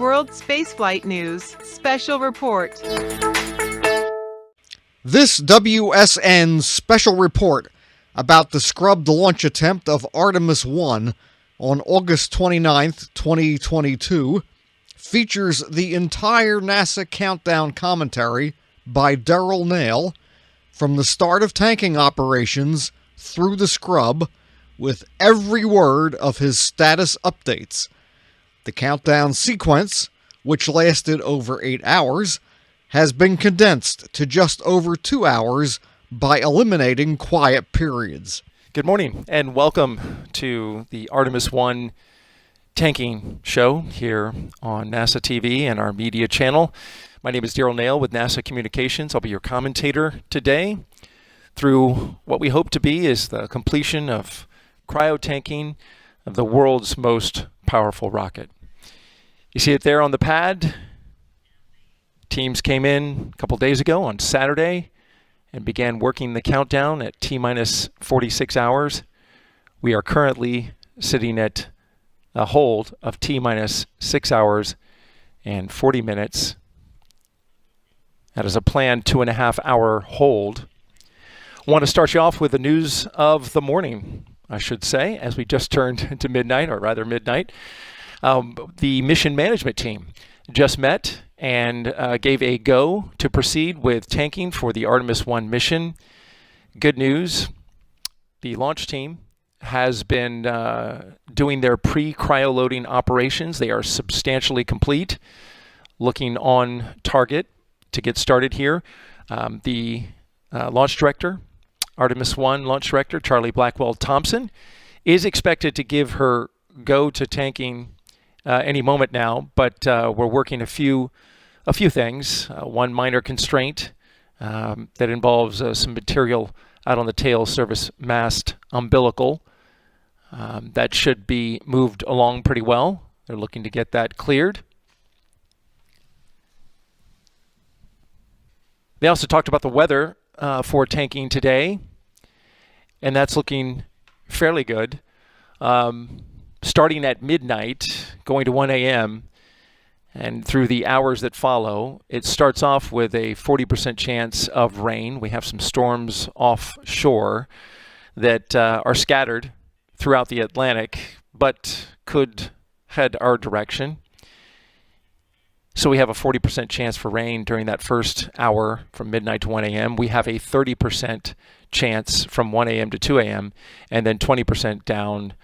World Spaceflight News Special Report. This WSN Special Report about the scrubbed launch attempt of Artemis One on August 29th, 2022, features the entire NASA countdown commentary by Derrol Nail from the start of tanking operations through the scrub, with every word of his status updates. The countdown sequence, which lasted over 8 hours, has been condensed to just over 2 hours by eliminating quiet periods. Good morning and welcome to the Artemis One tanking show here on NASA TV and our media channel. My name is Derrol Nail with NASA Communications. I'll be your commentator today through what we hope to be is the completion of cryo-tanking of the world's most powerful rocket. You see it there on the pad. Teams came in a couple days ago on Saturday and began working the countdown at T-minus 46 hours. We are currently sitting at a hold of T-minus 6 hours and 40 minutes. That is a planned 2.5 hour hold. I want to start you off with the news of the morning, I should say, as we just turned into midnight, or rather midnight. The mission management team just met and gave a go to proceed with tanking for the Artemis One mission. Good news, the launch team has been doing their pre-cryoloading operations. They are substantially complete, looking on target to get started here. The launch director, Artemis One launch director, Charlie Blackwell-Thompson, is expected to give her go to tanking any moment now, but we're working a few things. One minor constraint that involves some material out on the tail service mast umbilical. That should be moved along pretty well. They're looking to get that cleared. They also talked about the weather for tanking today, and that's looking fairly good. Starting at midnight, going to 1 a.m., and through the hours that follow, it starts off with a 40% chance of rain. We have some storms offshore that are scattered throughout the Atlantic, but could head our direction. So we have a 40% chance for rain during that first hour from midnight to 1 a.m. We have a 30% chance from 1 a.m. to 2 a.m. and then 20% down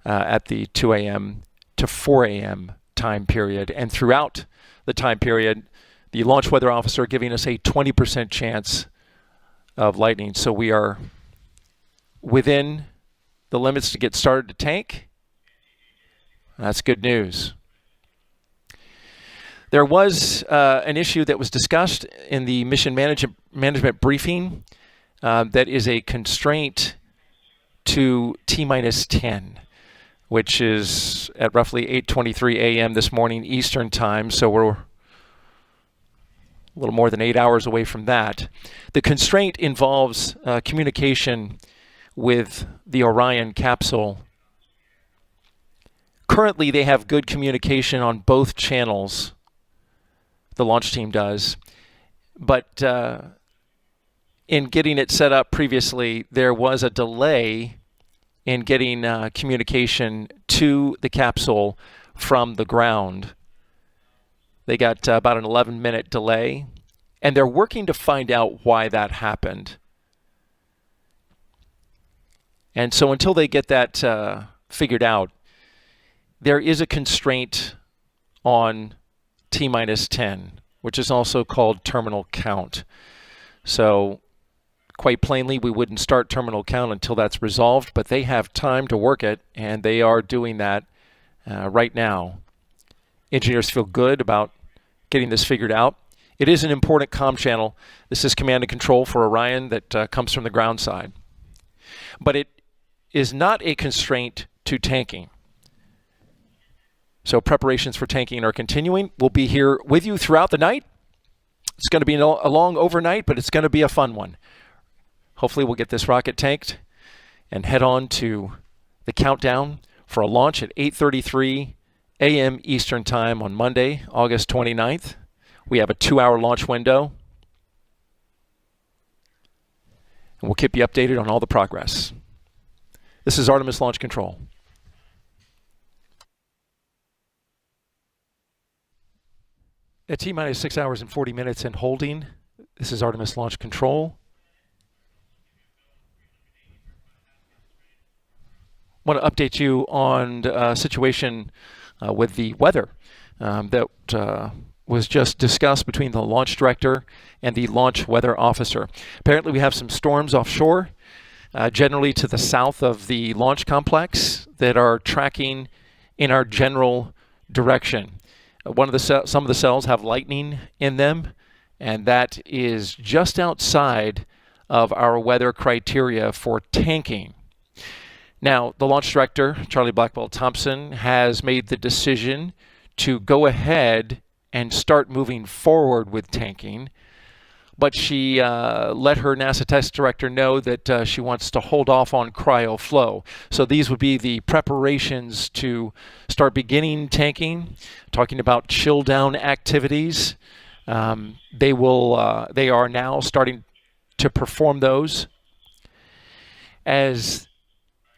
at the 2 a.m. to 4 a.m. time period. And throughout the time period, the launch weather officer giving us a 20% chance of lightning. So we are within the limits to get started to tank. That's good news. There was an issue that was discussed in the mission management briefing that is a constraint to T-minus 10, which is at roughly 8:23 a.m. this morning Eastern time, so we're a little more than 8 hours away from that. The constraint involves communication with the Orion capsule. Currently, they have good communication on both channels. The launch team does, but in getting it set up previously, there was a delay in getting communication to the capsule from the ground. They got about an 11-minute delay, and they're working to find out why that happened. And so until they get that figured out, there is a constraint on T-minus 10, which is also called terminal count. So quite plainly, we wouldn't start terminal count until that's resolved, but they have time to work it, and they are doing that right now. Engineers feel good about getting this figured out. It is an important comm channel. This is command and control for Orion that comes from the ground side. But it is not a constraint to tanking. So preparations for tanking are continuing. We'll be here with you throughout the night. It's going to be a long overnight, but it's going to be a fun one. Hopefully we'll get this rocket tanked and head on to the countdown for a launch at 8:33 a.m. Eastern Time on Monday, August 29th. We have a 2-hour launch window. And we'll keep you updated on all the progress. This is Artemis Launch Control. At T-minus 6 hours and 40 minutes and holding, this is Artemis Launch Control. I want to update you on a situation with the weather that was just discussed between the launch director and the launch weather officer. Apparently we have some storms offshore, generally to the south of the launch complex, that are tracking in our general direction. Some of the cells have lightning in them, and that is just outside of our weather criteria for tanking. Now, the launch director, Charlie Blackwell Thompson, has made the decision to go ahead and start moving forward with tanking, but she let her NASA test director know that she wants to hold off on cryo flow. So these would be the preparations to start beginning tanking, talking about chill down activities. They are now starting to perform those as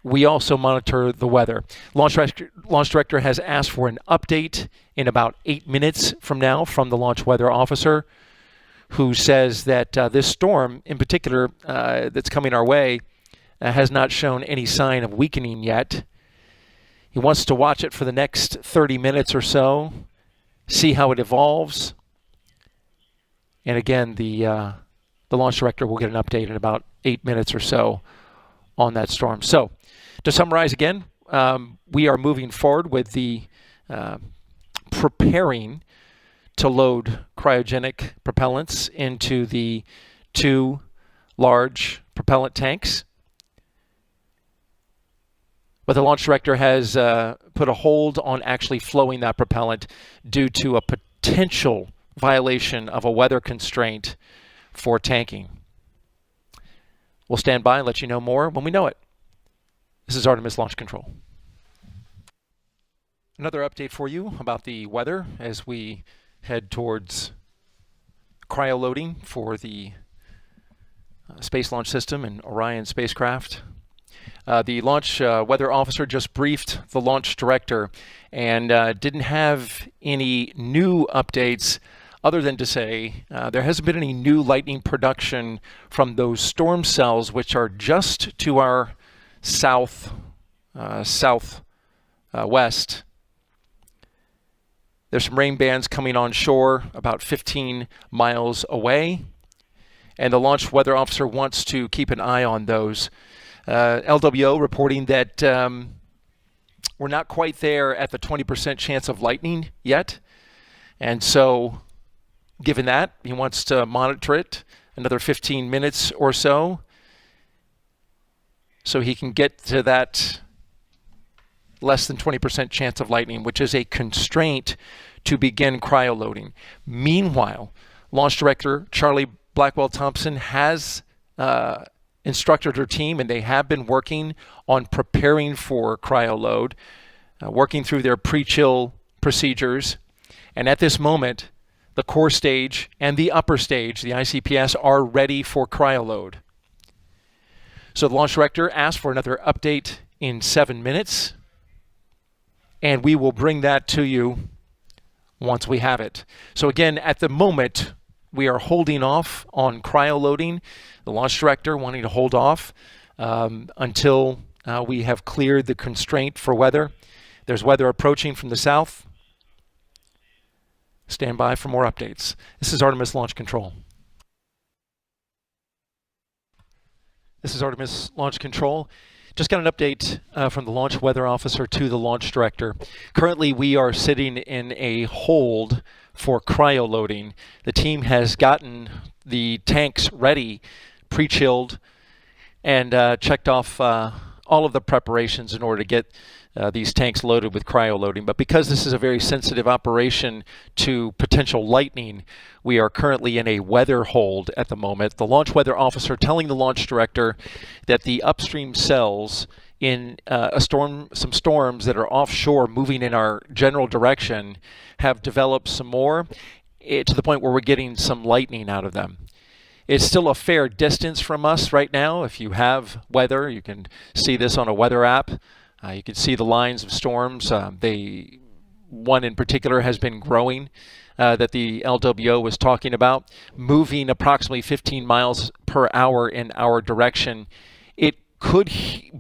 we also monitor the weather. Launch director has asked for an update in about 8 minutes from now from the launch weather officer, who says that this storm in particular that's coming our way has not shown any sign of weakening yet. He wants to watch it for the next 30 minutes or so, see how it evolves. And again, the launch director will get an update in about 8 minutes or so on that storm. So, to summarize again, we are moving forward with the preparing to load cryogenic propellants into the 2 large propellant tanks. But the launch director has put a hold on actually flowing that propellant due to a potential violation of a weather constraint for tanking. We'll stand by and let you know more when we know it. This is Artemis Launch Control. Another update for you about the weather as we head towards cryo loading for the Space Launch System and Orion spacecraft. The launch weather officer just briefed the launch director and didn't have any new updates other than to say there hasn't been any new lightning production from those storm cells, which are just to our southwest. There's some rain bands coming on shore about 15 miles away, and the launch weather officer wants to keep an eye on those. LWO reporting that we're not quite there at the 20% chance of lightning yet, and so given that, he wants to monitor it another 15 minutes or so he can get to that less than 20% chance of lightning, which is a constraint to begin cryo loading. Meanwhile, launch director Charlie Blackwell Thompson has instructed her team, and they have been working on preparing for cryo load, working through their pre-chill procedures. And at this moment, the core stage and the upper stage, the ICPS, are ready for cryo load. So the launch director asked for another update in 7 minutes, and we will bring that to you once we have it. So again, at the moment, we are holding off on cryo loading. The launch director wanting to hold off until we have cleared the constraint for weather. There's weather approaching from the south. Stand by for more updates. This is Artemis Launch Control. This is Artemis Launch Control. Just got an update from the launch weather officer to the launch director. Currently, we are sitting in a hold for cryo loading. The team has gotten the tanks ready, pre-chilled, and checked off all of the preparations in order to get these tanks loaded with cryo loading. But because this is a very sensitive operation to potential lightning, we are currently in a weather hold at the moment. The launch weather officer telling the launch director that the upstream cells in some storms that are offshore moving in our general direction have developed some more to the point where we're getting some lightning out of them. It's still a fair distance from us right now. If you have weather, you can see this on a weather app. You can see the lines of storms. One in particular has been growing that the LWO was talking about, moving approximately 15 miles per hour in our direction. It could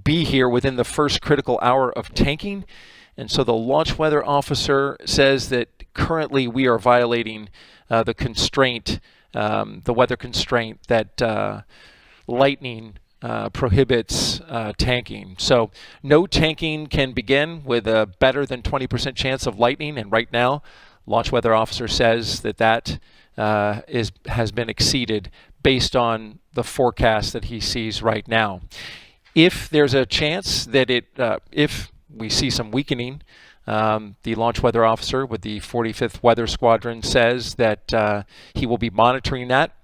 be here within the first critical hour of tanking. And so the launch weather officer says that currently we are violating the constraint, the weather constraint that lightning prohibits tanking. So no tanking can begin with a better than 20% chance of lightning. And right now, launch weather officer says that has been exceeded based on the forecast that he sees right now. If there's a chance that if we see some weakening, the launch weather officer with the 45th Weather Squadron says that he will be monitoring that.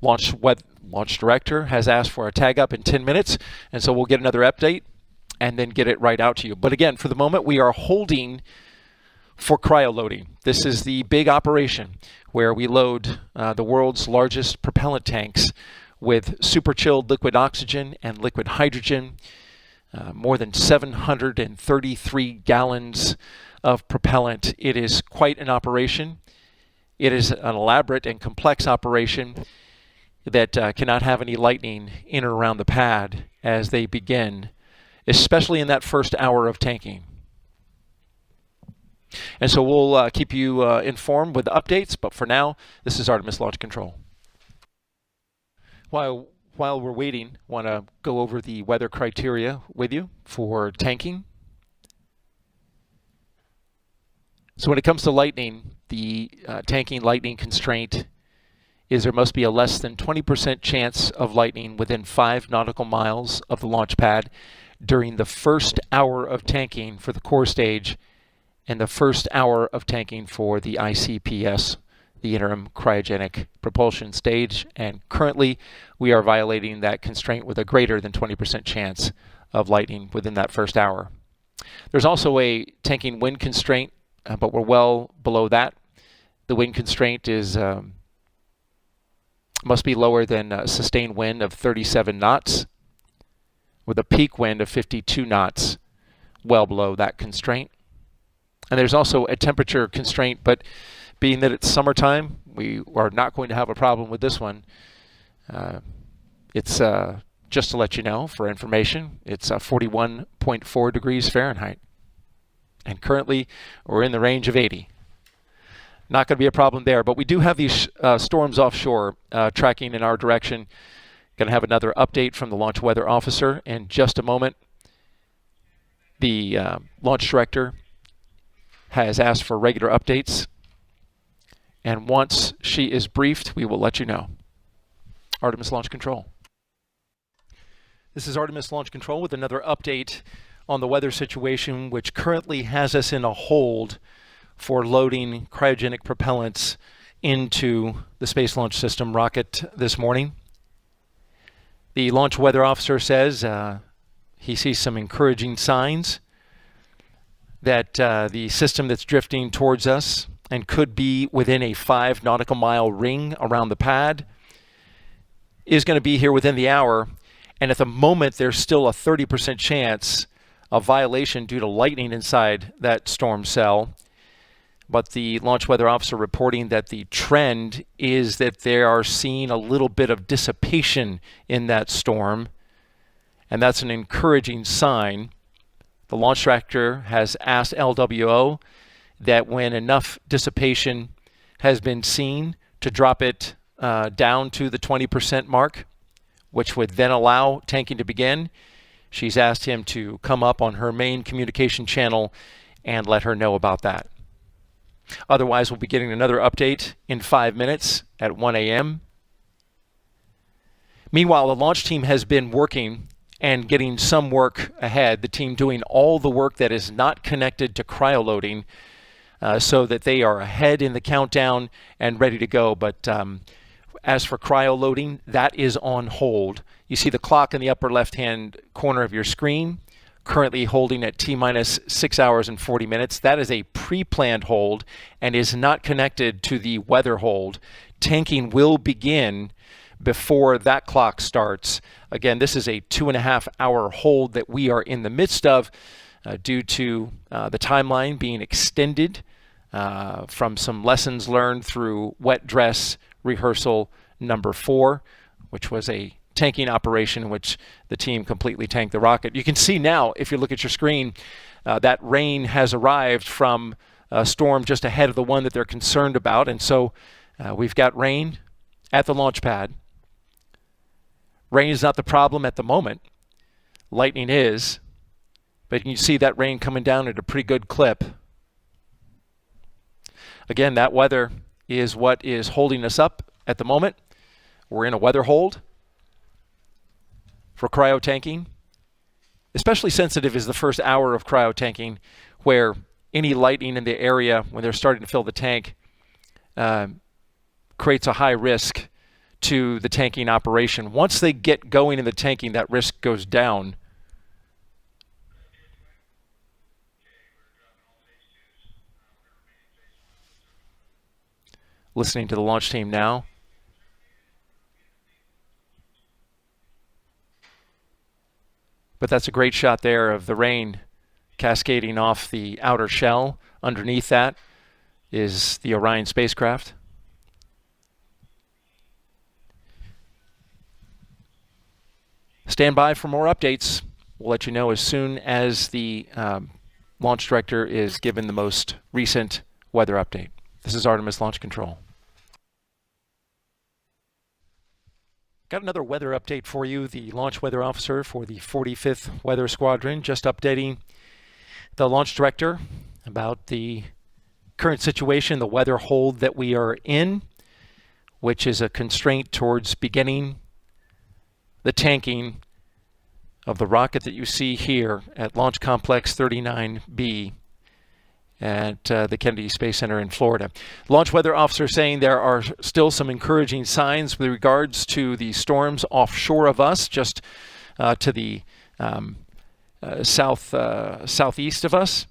Launch director has asked for a tag up in 10 minutes, and so we'll get another update and then get it right out to you. But again, for the moment, we are holding for cryoloading. This is the big operation where we load the world's largest propellant tanks with super chilled liquid oxygen and liquid hydrogen, more than 733 gallons of propellant. It is quite an operation. It is an elaborate and complex operation that cannot have any lightning in or around the pad as they begin, especially in that first hour of tanking. And so we'll keep you informed with updates, but for now, this is Artemis Launch Control. While we're waiting, I want to go over the weather criteria with you for tanking. So when it comes to lightning, the tanking lightning constraint is there must be a less than 20% chance of lightning within 5 nautical miles of the launch pad during the first hour of tanking for the core stage and the first hour of tanking for the ICPS, the interim cryogenic propulsion stage. And currently, we are violating that constraint with a greater than 20% chance of lightning within that first hour. There's also a tanking wind constraint, but we're well below that. The wind constraint is must be lower than a sustained wind of 37 knots, with a peak wind of 52 knots, well below that constraint. And there's also a temperature constraint, but being that it's summertime, we are not going to have a problem with this one. It's just to let you know for information, it's 41.4 degrees Fahrenheit. And currently, we're in the range of 80. Not going to be a problem there, but we do have these storms offshore tracking in our direction. Going to have another update from the launch weather officer in just a moment. The launch director has asked for regular updates, and once she is briefed, we will let you know. Artemis Launch Control. This is Artemis Launch Control with another update on the weather situation, which currently has us in a hold for loading cryogenic propellants into the Space Launch System rocket this morning. The launch weather officer says he sees some encouraging signs that the system that's drifting towards us and could be within a 5 nautical mile ring around the pad is going to be here within the hour. And at the moment, there's still a 30% chance of violation due to lightning inside that storm cell. But the launch weather officer reporting that the trend is that they are seeing a little bit of dissipation in that storm, and that's an encouraging sign. The launch director has asked LWO that when enough dissipation has been seen to drop it down to the 20% mark, which would then allow tanking to begin. She's asked him to come up on her main communication channel and let her know about that. Otherwise, we'll be getting another update in 5 minutes at 1 a.m. Meanwhile, the launch team has been working and getting some work ahead, the team doing all the work that is not connected to cryoloading so that they are ahead in the countdown and ready to go. But as for cryoloading, that is on hold. You see the clock in the upper left-hand corner of your screen. currently holding at T-minus 6 hours and 40 minutes. That is a pre-planned hold and is not connected to the weather hold. Tanking will begin before that clock starts. Again, this is a 2.5-hour hold that we are in the midst of due to the timeline being extended from some lessons learned through wet dress rehearsal number 4, which was a tanking operation in which the team completely tanked the rocket. You can see now, if you look at your screen, that rain has arrived from a storm just ahead of the one that they're concerned about. And so we've got rain at the launch pad. Rain is not the problem at the moment. Lightning is. But you see that rain coming down at a pretty good clip. Again, that weather is what is holding us up at the moment. We're in a weather hold for cryotanking. Especially sensitive is the first hour of cryotanking, where any lightning in the area when they're starting to fill the tank creates a high risk to the tanking operation. Once they get going in the tanking, that risk goes down. Listening to the launch team now. But that's a great shot there of the rain cascading off the outer shell. Underneath that is the Orion spacecraft. Stand by for more updates. We'll let you know as soon as the launch director is given the most recent weather update. This is Artemis Launch Control. Got another weather update for you. The launch weather officer for the 45th Weather Squadron just updating the launch director about the current situation, the weather hold that we are in, which is a constraint towards beginning the tanking of the rocket that you see here at Launch Complex 39B at the Kennedy Space Center in Florida. Launch weather officer saying there are still some encouraging signs with regards to the storms offshore of us, just to the southeast of us,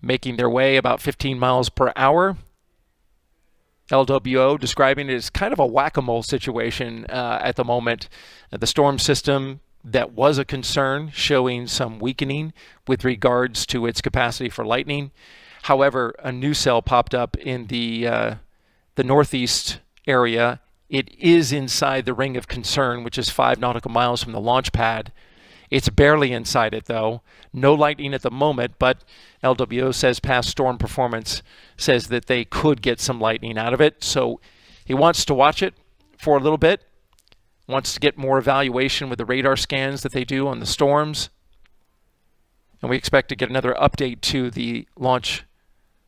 making their way about 15 miles per hour. LWO describing it as kind of a whack-a-mole situation at the moment. The storm system that was a concern showing some weakening with regards to its capacity for lightning. However, a new cell popped up in the northeast area. It is inside the ring of concern, which is 5 nautical miles from the launch pad. It's barely inside it, though. No lightning at the moment, but LWO says past storm performance says that they could get some lightning out of it. So he wants to watch it for a little bit, wants to get more evaluation with the radar scans that they do on the storms. And we expect to get another update to the launch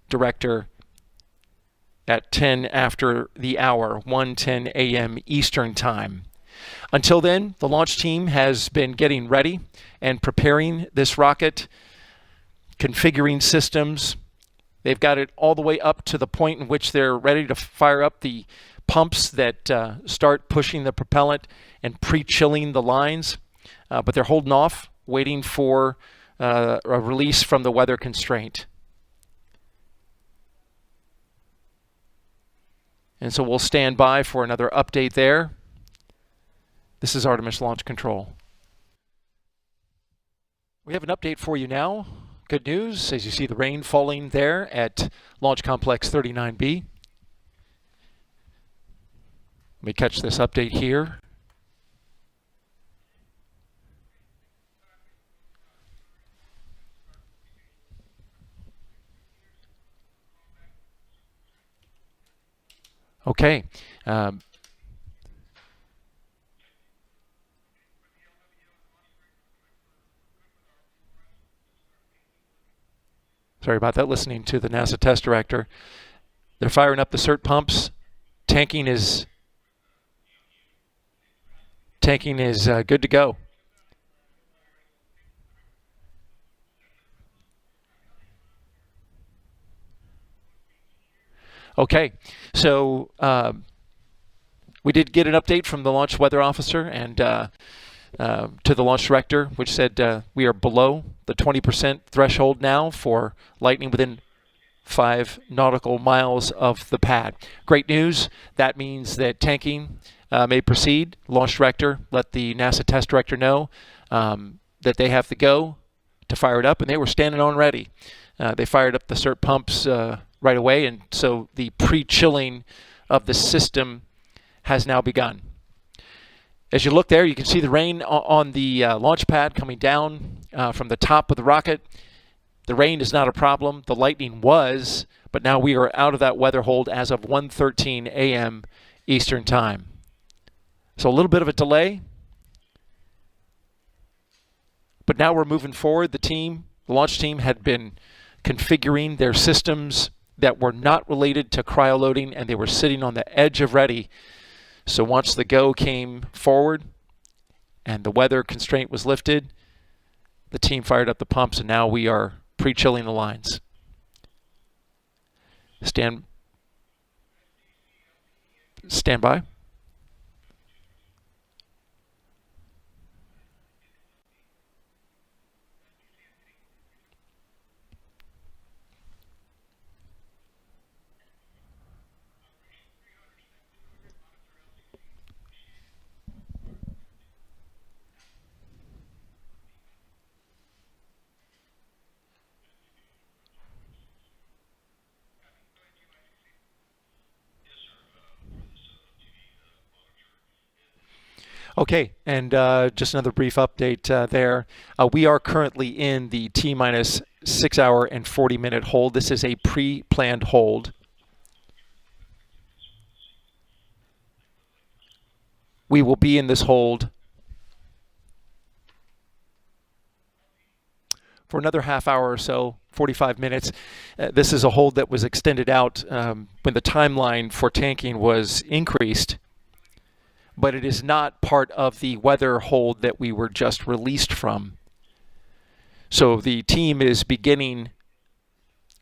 director at 10 after the hour, 1:10 a.m. Eastern Time. Until then, the launch team has been getting ready and preparing this rocket, configuring systems. They've got it all the way up to the point in which they're ready to fire up the pumps that start pushing the propellant and pre-chilling the lines. But they're holding off, waiting for a release from the weather constraint. And so we'll stand by for another update there. This is Artemis Launch Control. We have an update for you now. Good news, as you see the rain falling there at Launch Complex 39B. Let me catch this update here. Okay. Sorry about that, listening to the NASA test director. They're firing up the cert pumps. Tanking is good to go. Okay, so we did get an update from the launch weather officer, and to the launch director, which said we are below the 20% threshold now for lightning within 5 nautical miles of the pad. Great news. That means that tanking may proceed. Launch director let the NASA test director know that they have to go to fire it up, and they were standing on ready. They fired up the CERT pumps right away, and so the pre-chilling of the system has now begun. As you look there, you can see the rain on the launch pad coming down from the top of the rocket. The rain is not a problem. The lightning was, but now we are out of that weather hold as of 1:13 a.m. Eastern Time. So a little bit of a delay, but now we're moving forward. The launch team had been configuring their systems that were not related to cryoloading, and they were sitting on the edge of ready. So once the go came forward and the weather constraint was lifted, the team fired up the pumps, and now we are pre-chilling the lines. Stand by. Okay, and just another brief update there. We are currently in the T-minus 6 hour and 40-minute hold. This is a pre-planned hold. We will be in this hold for another half hour or so, 45 minutes. This is a hold that was extended out when the timeline for tanking was increased, but it is not part of the weather hold that we were just released from. So the team is beginning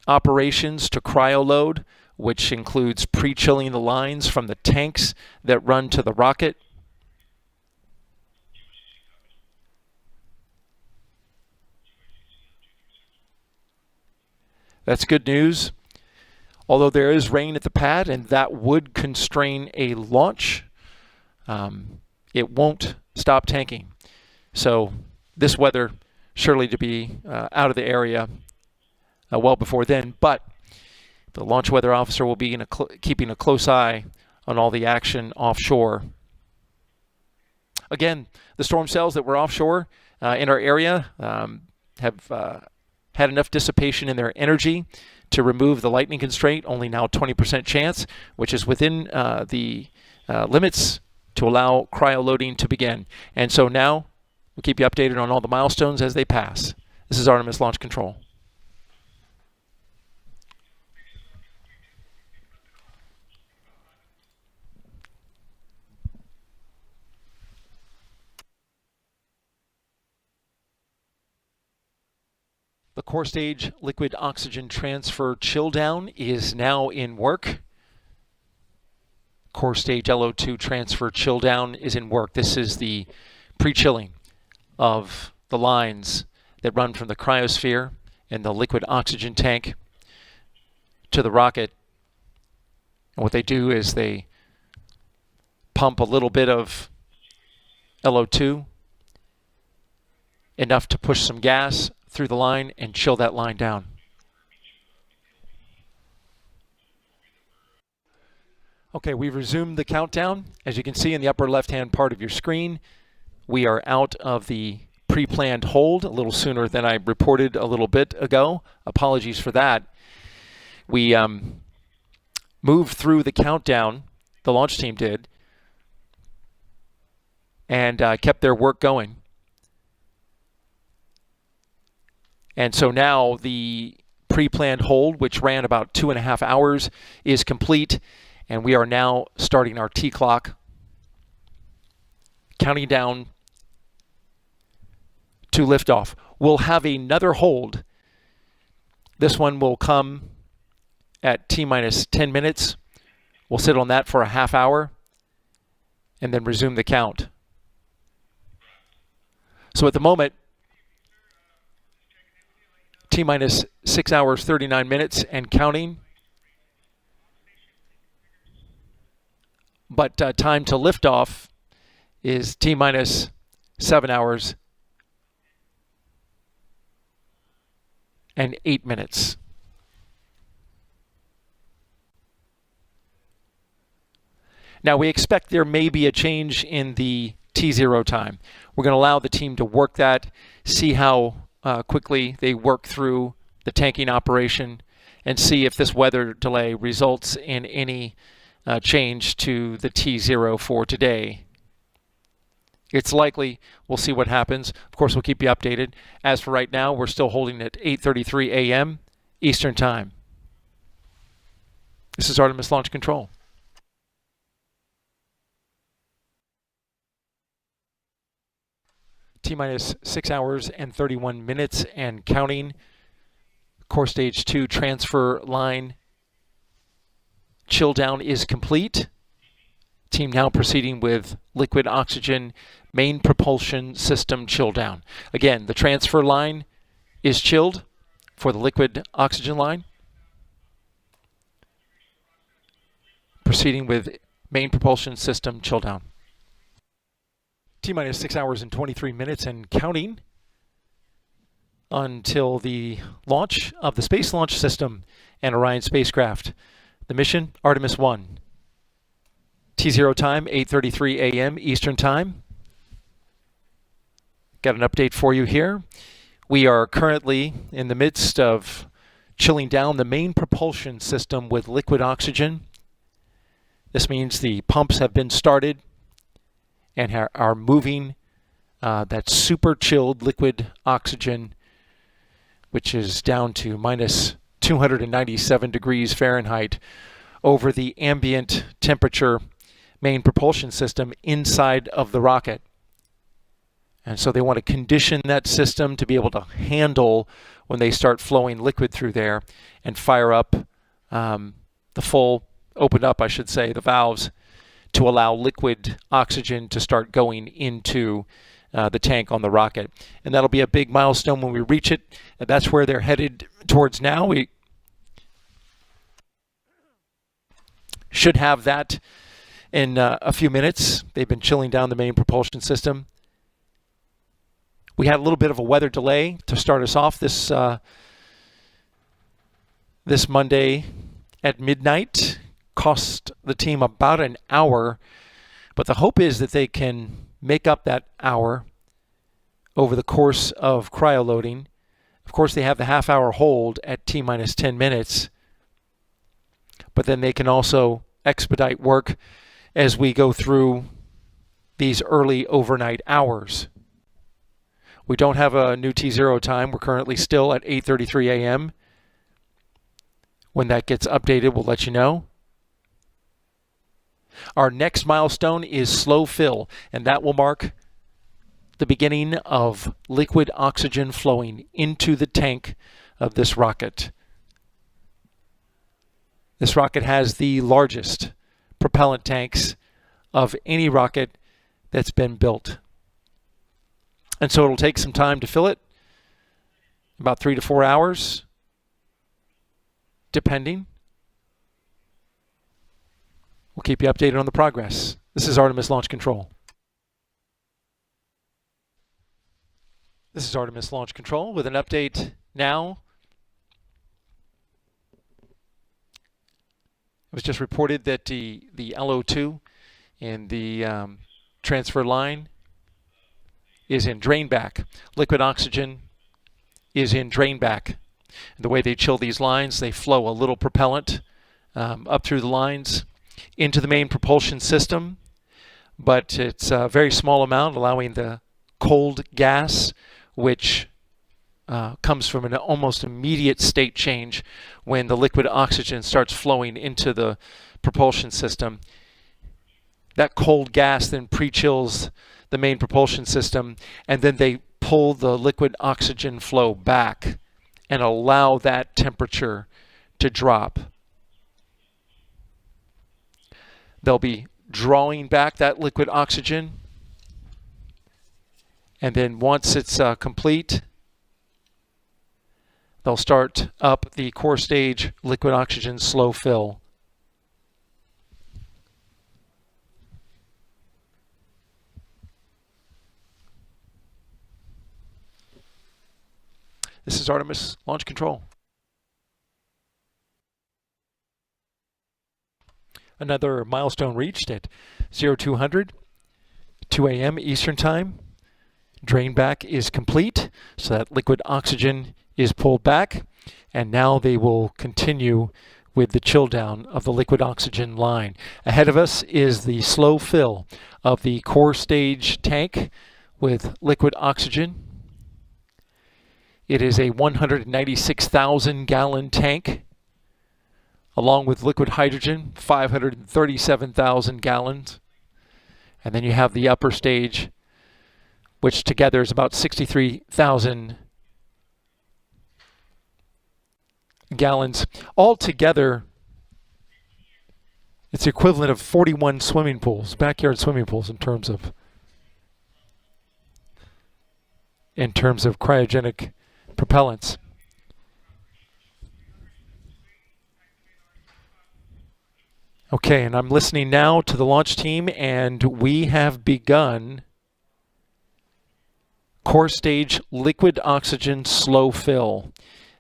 operations to cryoload, which includes pre-chilling the lines from the tanks that run to the rocket. That's good news. Although there is rain at the pad, and that would constrain a launch, it won't stop tanking. So this weather surely to be out of the area well before then, but the launch weather officer will be keeping a close eye on all the action offshore. Again, the storm cells that were offshore in our area have had enough dissipation in their energy to remove the lightning constraint, only now 20% chance, which is within the limits to allow cryoloading to begin. And so now we'll keep you updated on all the milestones as they pass. This is Artemis Launch Control. The core stage liquid oxygen transfer chill down is now in work. Core stage LO2 transfer chill down is in work. This is the pre-chilling of the lines that run from the cryosphere and the liquid oxygen tank to the rocket. And what they do is they pump a little bit of LO2, enough to push some gas through the line and chill that line down. Okay, we've resumed the countdown. As you can see in the upper left-hand part of your screen, we are out of the pre-planned hold a little sooner than I reported a little bit ago. Apologies for that. We moved through the countdown, the launch team did, and kept their work going. And so now the pre-planned hold, which ran about 2.5 hours, is complete. And we are now starting our T-clock, counting down to liftoff. We'll have another hold. This one will come at T-minus 10 minutes. We'll sit on that for a half hour and then resume the count. So at the moment, T-minus 6 hours, 39 minutes and counting. But time to liftoff is T-minus 7 hours and 8 minutes. Now we expect there may be a change in the T0 time. We're going to allow the team to work that, see how quickly they work through the tanking operation, and see if this weather delay results in any change to the T0 for today. It's likely. We'll see what happens. Of course, we'll keep you updated. As for right now, we're still holding at 8:33 a.m. Eastern Time. This is Artemis Launch Control. T-minus 6 hours and 31 minutes and counting. Core Stage 2 transfer line chill down is complete. Team now proceeding with liquid oxygen main propulsion system chill down. Again, the transfer line is chilled for the liquid oxygen line. Proceeding with main propulsion system chill down. T-minus 6 hours and 23 minutes and counting until the launch of the Space Launch System and Orion spacecraft. The mission, Artemis One. T0 time, 8:33 a.m. Eastern Time. Got an update for you here. We are currently in the midst of chilling down the main propulsion system with liquid oxygen. This means the pumps have been started and are moving that super chilled liquid oxygen, which is down to minus 297 degrees Fahrenheit, over the ambient temperature main propulsion system inside of the rocket. And so they want to condition that system to be able to handle when they start flowing liquid through there and fire up open up, I should say, the valves to allow liquid oxygen to start going into the tank on the rocket. And that'll be a big milestone when we reach it. And that's where they're headed towards now. We should have that in a few minutes. They've been chilling down the main propulsion system. We had a little bit of a weather delay to start us off this Monday at midnight. Cost the team about an hour, but the hope is that they can make up that hour over the course of cryoloading. Of course, they have the half-hour hold at T-minus 10 minutes, but then they can also expedite work as we go through these early overnight hours. We don't have a new T0 time. We're currently still at 8:33 a.m. When that gets updated, we'll let you know. Our next milestone is slow fill, and that will mark the beginning of liquid oxygen flowing into the tank of this rocket. This rocket has the largest propellant tanks of any rocket that's been built. And so it'll take some time to fill it, about 3 to 4 hours, depending. We'll keep you updated on the progress. This is Artemis Launch Control. This is Artemis Launch Control with an update now. It was just reported that the LO2 in the transfer line is in drain back. Liquid oxygen is in drain back. And the way they chill these lines, they flow a little propellant up through the lines into the main propulsion system, but it's a very small amount, allowing the cold gas, which comes from an almost immediate state change when the liquid oxygen starts flowing into the propulsion system. That cold gas then pre-chills the main propulsion system, and then they pull the liquid oxygen flow back and allow that temperature to drop. They'll be drawing back that liquid oxygen And then once it's complete, they'll start up the core stage liquid oxygen slow fill. This is Artemis Launch Control. Another milestone reached at 0200, 2 a.m. Eastern Time. Drain back is complete, so that liquid oxygen is pulled back, and now they will continue with the chill down of the liquid oxygen line. Ahead of us is the slow fill of the core stage tank with liquid oxygen. It is a 196,000 gallon tank, along with liquid hydrogen, 537,000 gallons. And then you have the upper stage, which together is about 63,000 gallons. Altogether, it's the equivalent of 41 swimming pools, backyard swimming pools in terms of cryogenic propellants. Okay, and I'm listening now to the launch team, and we have begun core stage liquid oxygen slow fill.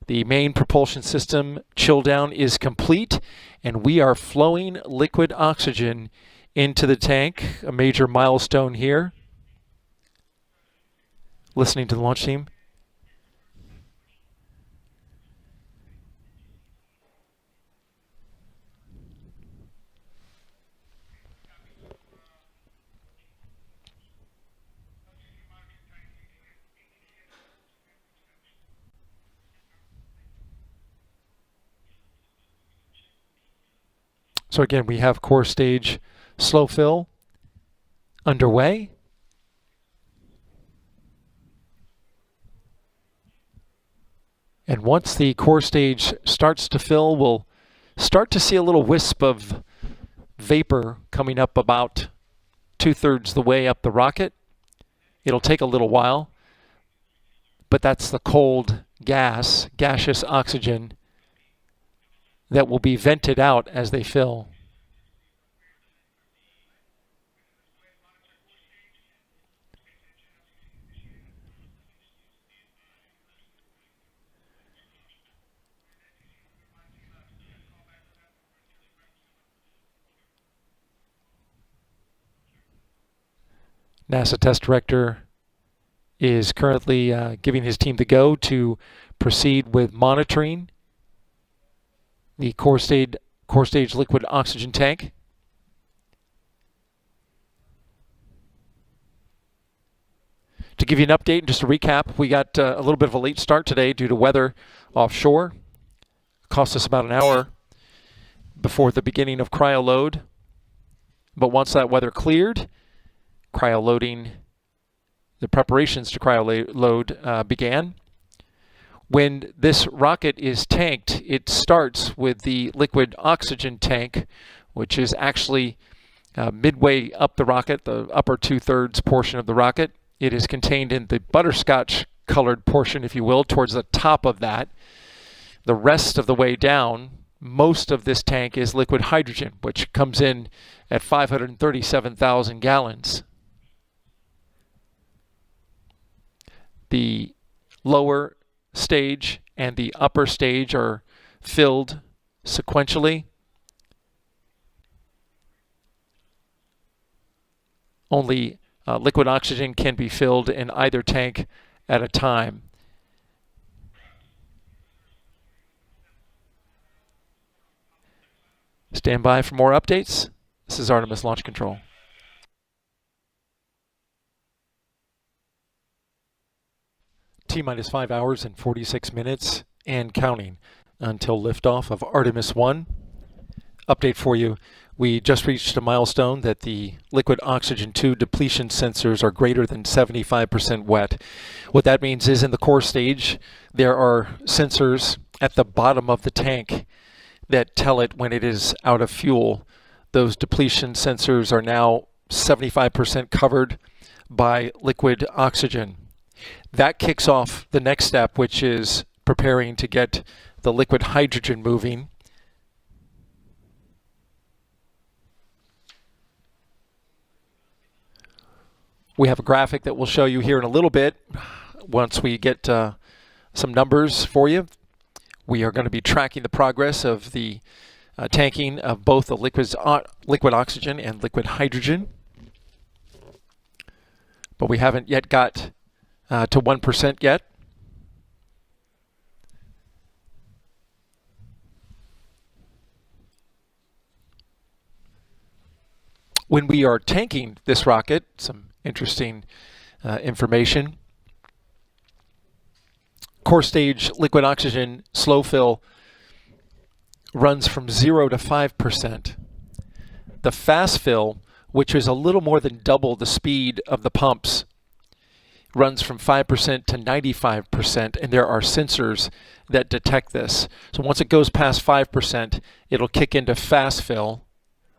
The main propulsion system chill down is complete, and we are flowing liquid oxygen into the tank, a major milestone here. Listening to the launch team. So again, we have core stage slow fill underway. And once the core stage starts to fill, we'll start to see a little wisp of vapor coming up about 2/3 the way up the rocket. It'll take a little while, but that's the cold gas, gaseous oxygen, that will be vented out as they fill. NASA Test Director is currently giving his team the go to proceed with monitoring the core stage liquid oxygen tank. To give you an update and just a recap, we got a little bit of a late start today due to weather offshore. Cost us about an hour before the beginning of cryo load. But once that weather cleared, cryo loading, the preparations to cryo load began. When this rocket is tanked, it starts with the liquid oxygen tank, which is actually midway up the rocket, the upper 2/3 portion of the rocket. It is contained in the butterscotch colored portion, if you will, towards the top of that. The rest of the way down, most of this tank is liquid hydrogen, which comes in at 537,000 gallons. The lower stage and the upper stage are filled sequentially. Only liquid oxygen can be filled in either tank at a time. Stand by for more updates. This is Artemis Launch Control. T-minus 5 hours and 46 minutes and counting until liftoff of Artemis One. Update for you. We just reached a milestone that the liquid oxygen 2 depletion sensors are greater than 75% wet. What that means is in the core stage, there are sensors at the bottom of the tank that tell it when it is out of fuel. Those depletion sensors are now 75% covered by liquid oxygen. That kicks off the next step, which is preparing to get the liquid hydrogen moving. We have a graphic that we'll show you here in a little bit. Once we get some numbers for you, we are going to be tracking the progress of the tanking of both the liquid oxygen and liquid hydrogen. But we haven't yet got to 1% yet. When we are tanking this rocket, some interesting information. Core stage liquid oxygen slow fill runs from 0 to 5%. The fast fill, which is a little more than double the speed of the pumps, runs from 5% to 95%, and there are sensors that detect this. So once it goes past 5%, it'll kick into fast fill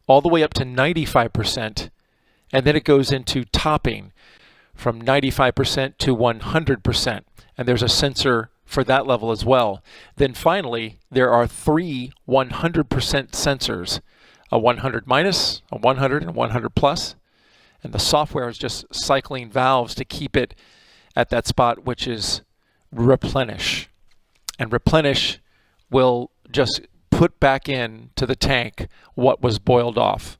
all the way up to 95%, and then it goes into topping from 95% to 100%, and there's a sensor for that level as well. Then finally, there are 3 100% sensors, a 100 minus, a 100, and 100 plus, and the software is just cycling valves to keep it at that spot, which is replenish. And replenish will just put back in to the tank what was boiled off.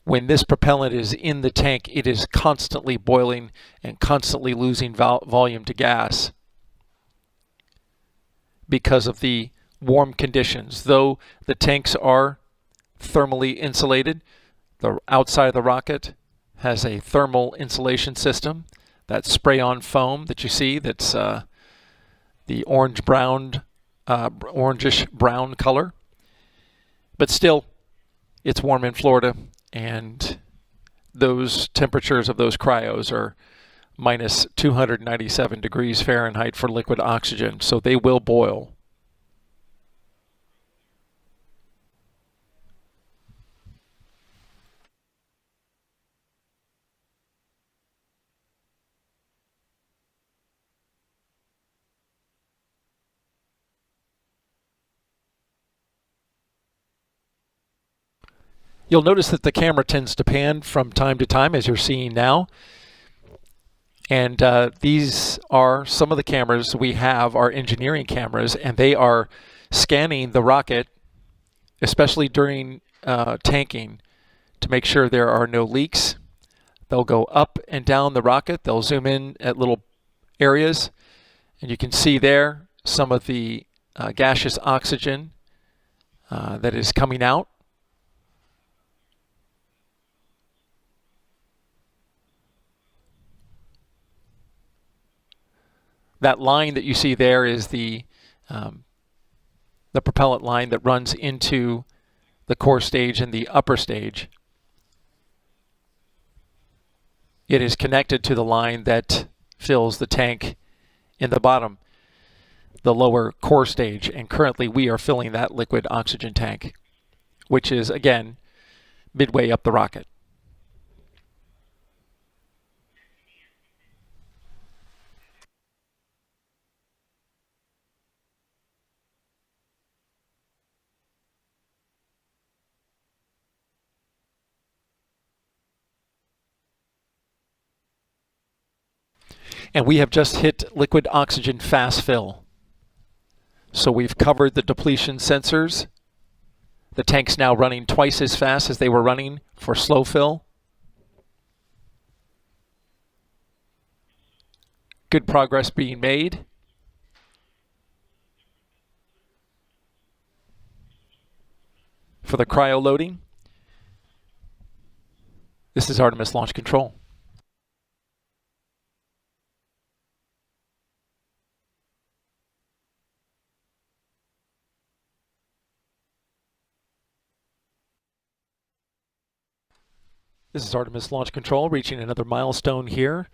When this propellant is in the tank, it is constantly boiling and constantly losing volume to gas because of the warm conditions. Though the tanks are thermally insulated, the outside of the rocket has a thermal insulation system. That spray-on foam that you see, that's the orangish brown color. But still, it's warm in Florida, and those temperatures of those cryos are minus 297 degrees Fahrenheit for liquid oxygen, so they will boil. You'll notice that the camera tends to pan from time to time, as you're seeing now. And these are some of the cameras we have, our engineering cameras, and they are scanning the rocket, especially during tanking, to make sure there are no leaks. They'll go up and down the rocket. They'll zoom in at little areas, and you can see there some of the gaseous oxygen that is coming out. That line that you see there is the propellant line that runs into the core stage and the upper stage. It is connected to the line that fills the tank in the bottom, the lower core stage, and currently we are filling that liquid oxygen tank, which is, again, midway up the rocket. And we have just hit liquid oxygen fast fill. So we've covered the depletion sensors. The tank's now running twice as fast as they were running for slow fill. Good progress being made. For the cryo loading, this is Artemis Launch Control. This is Artemis Launch Control reaching another milestone here.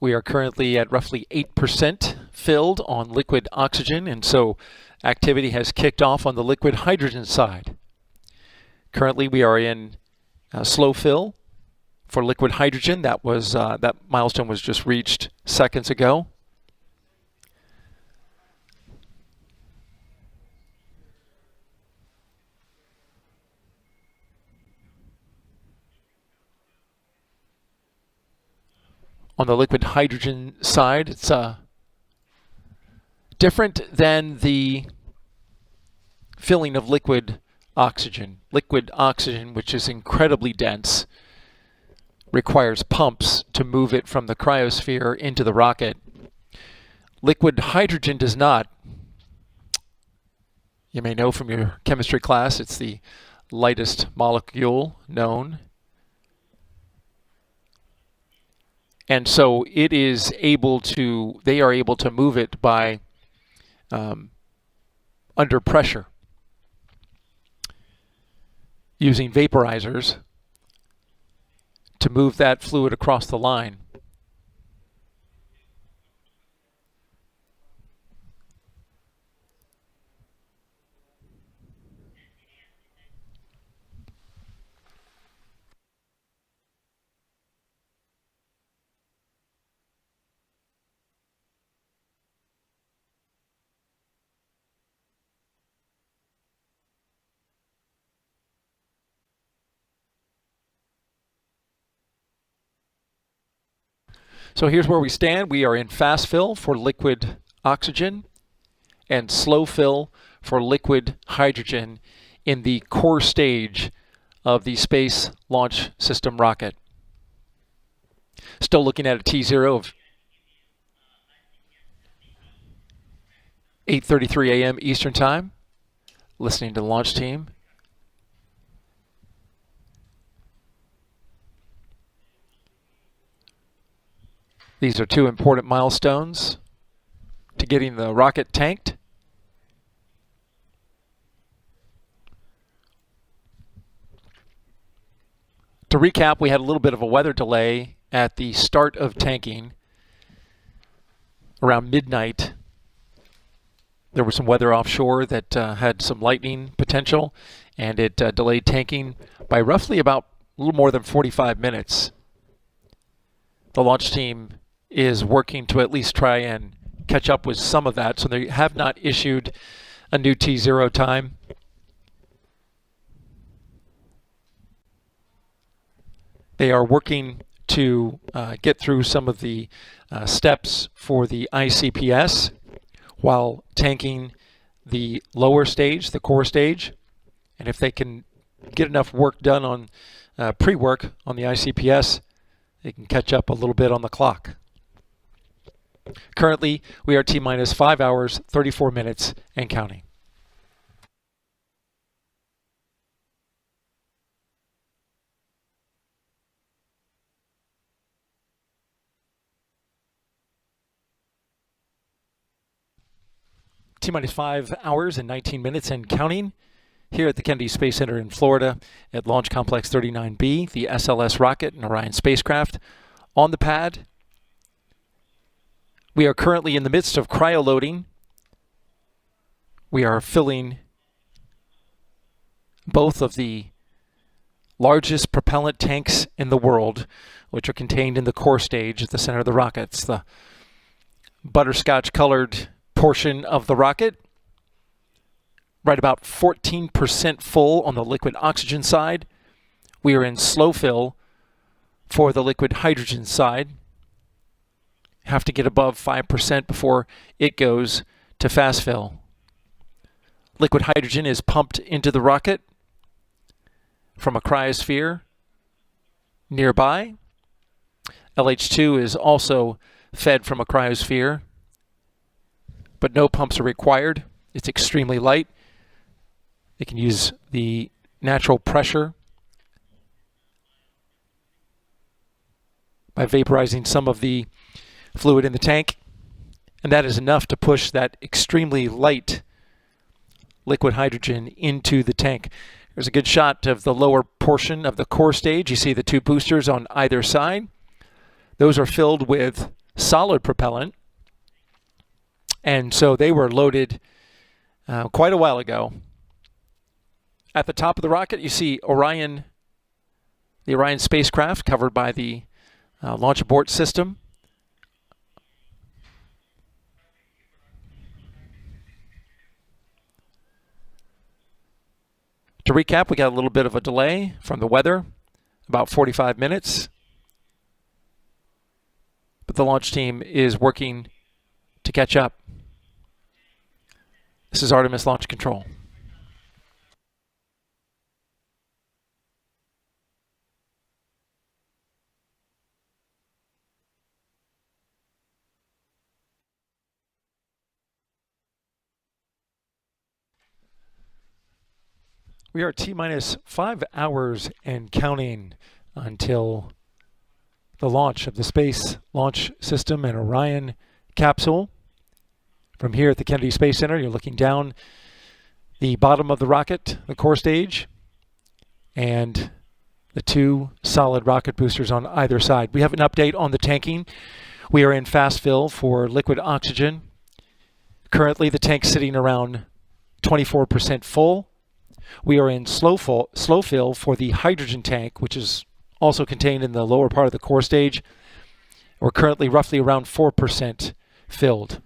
We are currently at roughly 8% filled on liquid oxygen, and so activity has kicked off on the liquid hydrogen side. Currently we are in slow fill for liquid hydrogen. That milestone was just reached seconds ago. On the liquid hydrogen side, it's different than the filling of liquid oxygen. Liquid oxygen, which is incredibly dense, requires pumps to move it from the cryosphere into the rocket. Liquid hydrogen does not. You may know from your chemistry class, it's the lightest molecule known. And so it is able to, they are able to move it by under pressure using vaporizers to move that fluid across the line. So here's where we stand. We are in fast fill for liquid oxygen and slow fill for liquid hydrogen in the core stage of the Space Launch System rocket. Still looking at a T0 of 8:33 a.m. Eastern Time. Listening to the launch team. These are two important milestones to getting the rocket tanked. To recap, we had a little bit of a weather delay at the start of tanking around midnight. There was some weather offshore that had some lightning potential, and it delayed tanking by roughly about a little more than 45 minutes. The launch team is working to at least try and catch up with some of that, so they have not issued a new T0 time. They are working to get through some of the steps for the ICPS while tanking the lower stage, the core stage. And if they can get enough work done on pre-work on the ICPS, they can catch up a little bit on the clock. Currently, we are T-minus 5 hours, 34 minutes, and counting. T-minus 5 hours and 19 minutes and counting here at the Kennedy Space Center in Florida at Launch Complex 39B, the SLS rocket and Orion spacecraft on the pad. We are currently in the midst of cryoloading. We are filling both of the largest propellant tanks in the world, which are contained in the core stage at the center of the rocket. It's the butterscotch-colored portion of the rocket. Right about 14% full on the liquid oxygen side. We are in slow fill for the liquid hydrogen side. Have to get above 5% before it goes to fast fill. Liquid hydrogen is pumped into the rocket from a cryosphere nearby. LH2 is also fed from a cryosphere, but no pumps are required. It's extremely light. They can use the natural pressure by vaporizing some of the fluid in the tank, and that is enough to push that extremely light liquid hydrogen into the tank. There's a good shot of the lower portion of the core stage. You see the two boosters on either side. Those are filled with solid propellant, and so they were loaded quite a while ago. At the top of the rocket, you see Orion the Orion spacecraft covered by the launch abort system. To recap, we got a little bit of a delay from the weather, about 45 minutes. But the launch team is working to catch up. This is Artemis Launch Control. We are T-minus 5 hours and counting until the launch of the Space Launch System and Orion capsule. From here at the Kennedy Space Center, you're looking down the bottom of the rocket, the core stage, and the two solid rocket boosters on either side. We have an update on the tanking. We are in fast fill for liquid oxygen. Currently, the tank's sitting around 24% full. We are in slow fill for the hydrogen tank, which is also contained in the lower part of the core stage. We're currently roughly around 4% filled.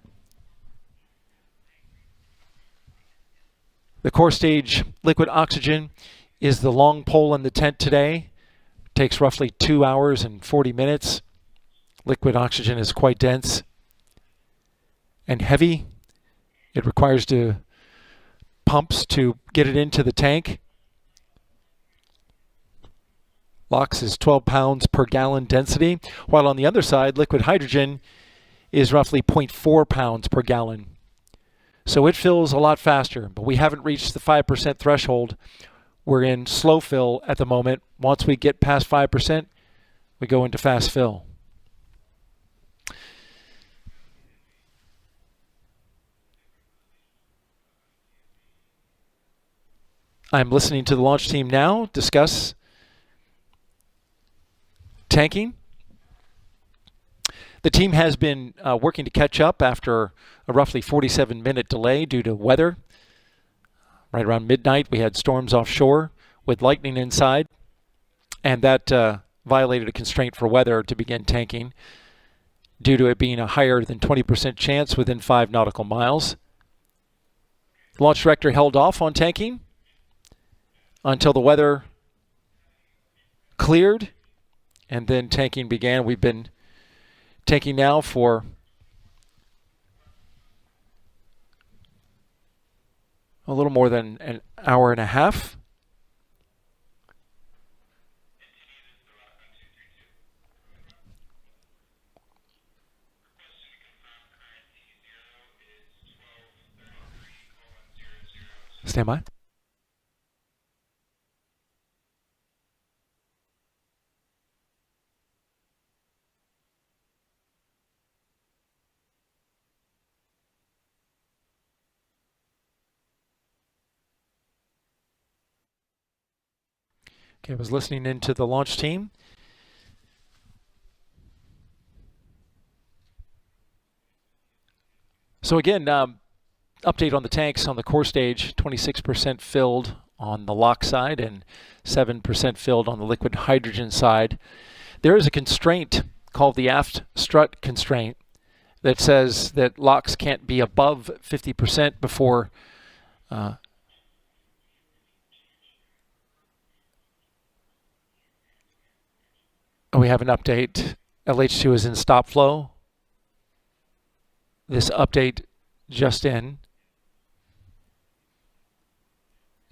The core stage liquid oxygen is the long pole in the tent today. It takes roughly 2 hours and 40 minutes. Liquid oxygen is quite dense and heavy. It requires pumps to get it into the tank. LOX is 12 pounds per gallon density, while on the other side, liquid hydrogen is roughly 0.4 pounds per gallon. So it fills a lot faster, but we haven't reached the 5% threshold. We're in slow fill at the moment. Once we get past 5%, we go into fast fill. I'm listening to the launch team now discuss tanking. The team has been working to catch up after a roughly 47-minute delay due to weather. Right around midnight, we had storms offshore with lightning inside, and that violated a constraint for weather to begin tanking due to it being a higher than 20% chance within 5 nautical miles. The launch director held off on tanking until the weather cleared, and then tanking began. We've been tanking now for a little more than an hour and a half. Stand by. Okay, I was listening into the launch team. So again, update on the tanks on the core stage, 26% filled on the LOX side and 7% filled on the liquid hydrogen side. There is a constraint called the Aft Strut Constraint that says that LOX can't be above 50% before we have an update. LH2 is in stop flow. This update just in.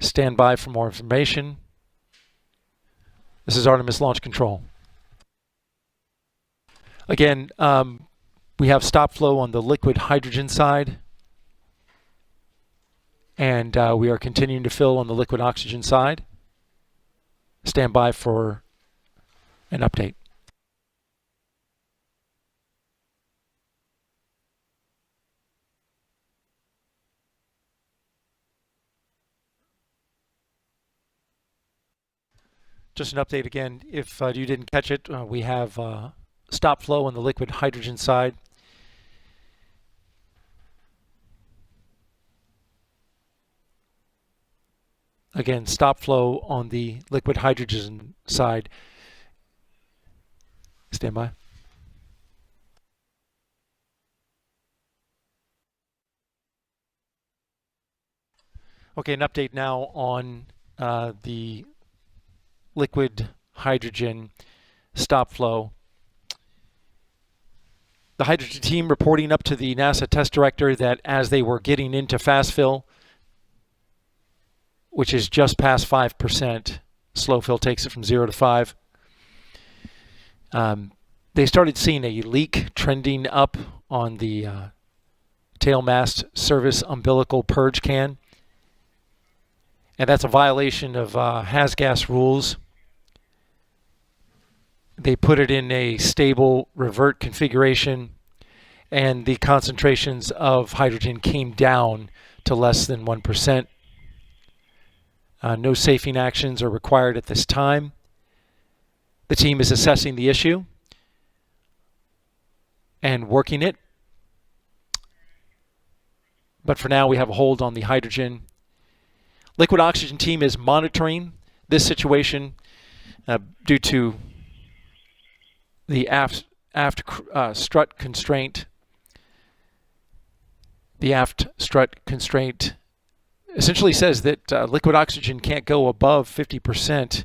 Stand by for more information. This is Artemis Launch Control. Again, we have stop flow on the liquid hydrogen side, and we are continuing to fill on the liquid oxygen side. Stand by for an update. Just an update again, if you didn't catch it, we have stop flow on the liquid hydrogen side. Again, stop flow on the liquid hydrogen side. Stand by. Okay, an update now on the liquid hydrogen stop flow. The hydrogen team reporting up to the NASA test director that as they were getting into fast fill, which is just past 5%, slow fill takes it from 0 to 5, they started seeing a leak trending up on the tail mast service umbilical purge can. And that's a violation of HASGAS rules. They put it in a stable revert configuration, and the concentrations of hydrogen came down to less than 1%. No safing actions are required at this time. The team is assessing the issue and working it. But for now, we have a hold on the hydrogen. Liquid oxygen team is monitoring this situation due to the aft strut constraint. The aft strut constraint essentially says that liquid oxygen can't go above 50%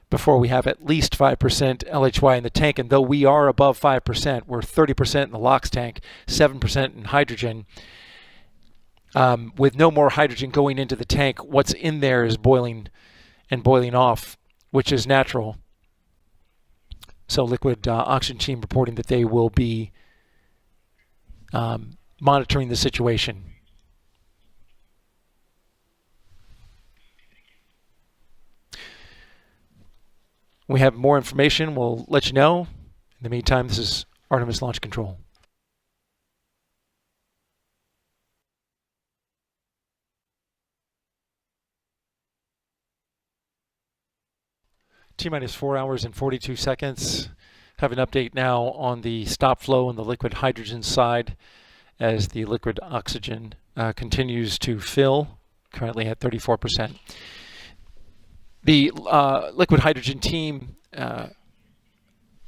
before we have at least 5% LHY in the tank. And though we are above 5%, we're 30% in the LOX tank, 7% in hydrogen. With no more hydrogen going into the tank, what's in there is boiling and boiling off, which is natural. So liquid oxygen team reporting that they will be monitoring the situation. When we have more information, we'll let you know. In the meantime, this is Artemis Launch Control. T-minus 4 hours and 42 seconds. Have an update now on the stop flow on the liquid hydrogen side as the liquid oxygen continues to fill, currently at 34%. The liquid hydrogen team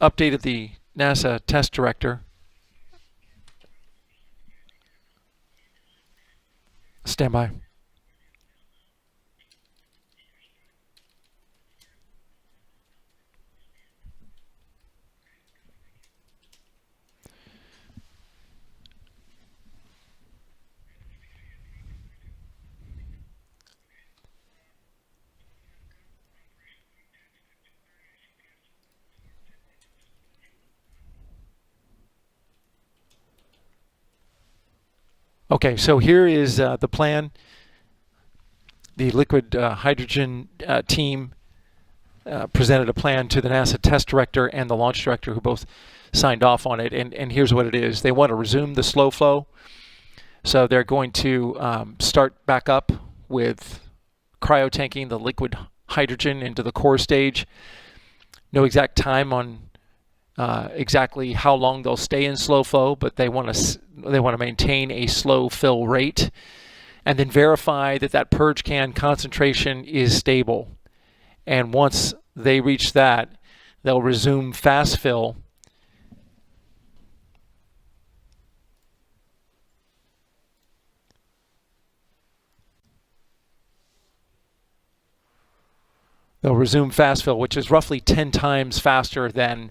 updated the NASA test director. Stand by. Okay, so here is the plan. The liquid hydrogen team presented a plan to the NASA test director and the launch director, who both signed off on it. And here's what it is. They want to resume the slow flow. So they're going to start back up with cryotanking the liquid hydrogen into the core stage. No exact time on exactly how long they'll stay in slow flow, but they want to maintain a slow fill rate, and then verify that that purge can concentration is stable. And once they reach that, they'll resume fast fill. They'll resume fast fill, which is roughly 10 times faster than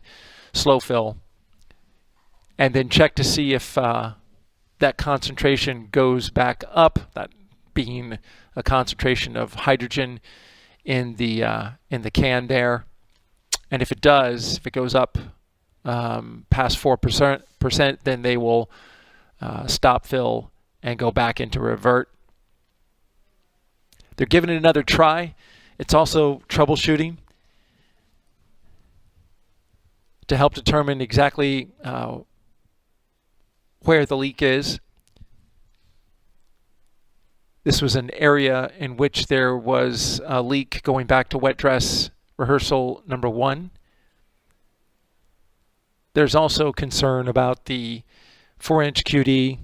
slow fill, and then check to see if that concentration goes back up, that being a concentration of hydrogen in the can there. And if it does, if it goes up past 4%, then they will stop fill and go back into revert. They're giving it another try. It's also troubleshooting to help determine exactly where the leak is. This was an area in which there was a leak going back to wet dress rehearsal number 1. There's also concern about the 4-inch QD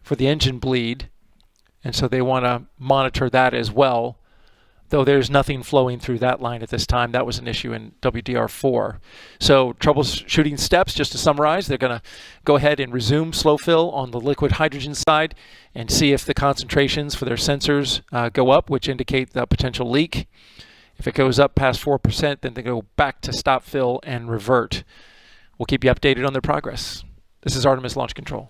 for the engine bleed, and so they want to monitor that as well. though there's nothing flowing through that line at this time. That was an issue in WDR4. So troubleshooting steps, just to summarize, they're going to go ahead and resume slow fill on the liquid hydrogen side and see if the concentrations for their sensors go up, which indicate the potential leak. If it goes up past 4%, then they go back to stop fill and revert. We'll keep you updated on their progress. This is Artemis Launch Control.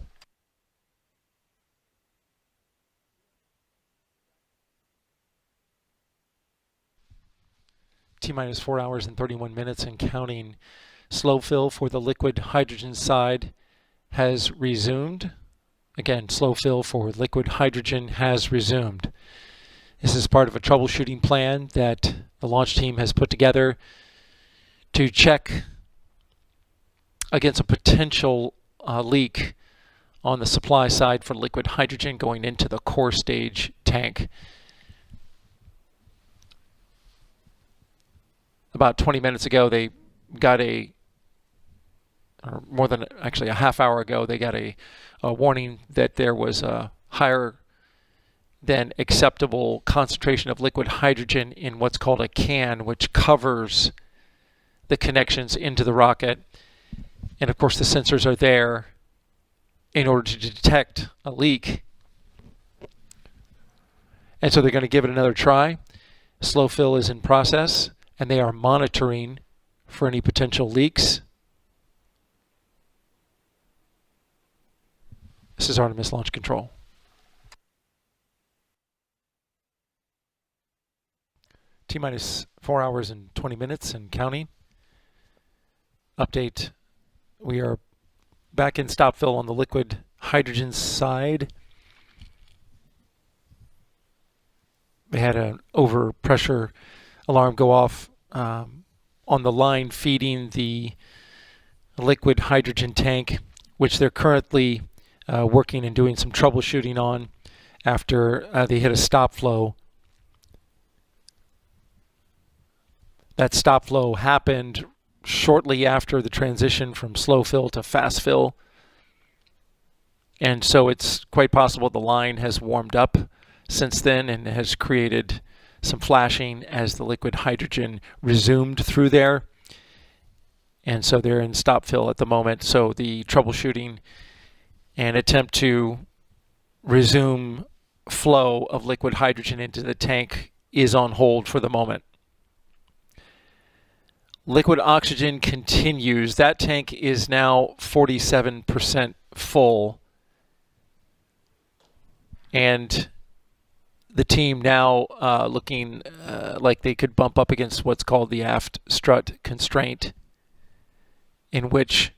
T-minus 4 hours and 31 minutes and counting. Slow fill for the liquid hydrogen side has resumed. Again, slow fill for liquid hydrogen has resumed. This is part of a troubleshooting plan that the launch team has put together to check against a potential leak on the supply side for liquid hydrogen going into the core stage tank. About 20 minutes ago, they got or more than actually a half hour ago, they got a warning that there was a higher than acceptable concentration of liquid hydrogen in what's called a can, which covers the connections into the rocket. And of course, the sensors are there in order to detect a leak. And so they're going to give it another try. Slow fill is in process, and they are monitoring for any potential leaks. This is Artemis Launch Control. T-minus 4 hours and 20 minutes and counting. Update. We are back in stop fill on the liquid hydrogen side. They had an overpressure alarm go off on the line feeding the liquid hydrogen tank, which they're currently working and doing some troubleshooting on after they hit a stop flow. That stop flow happened shortly after the transition from slow fill to fast fill. And so it's quite possible the line has warmed up since then and has created some flashing as the liquid hydrogen resumed through there. And so they're in stop fill at the moment. So the troubleshooting and attempt to resume flow of liquid hydrogen into the tank is on hold for the moment. Liquid oxygen continues. That tank is now 47% full. And the team now looking like they could bump up against what's called the Aft Strut Constraint, in which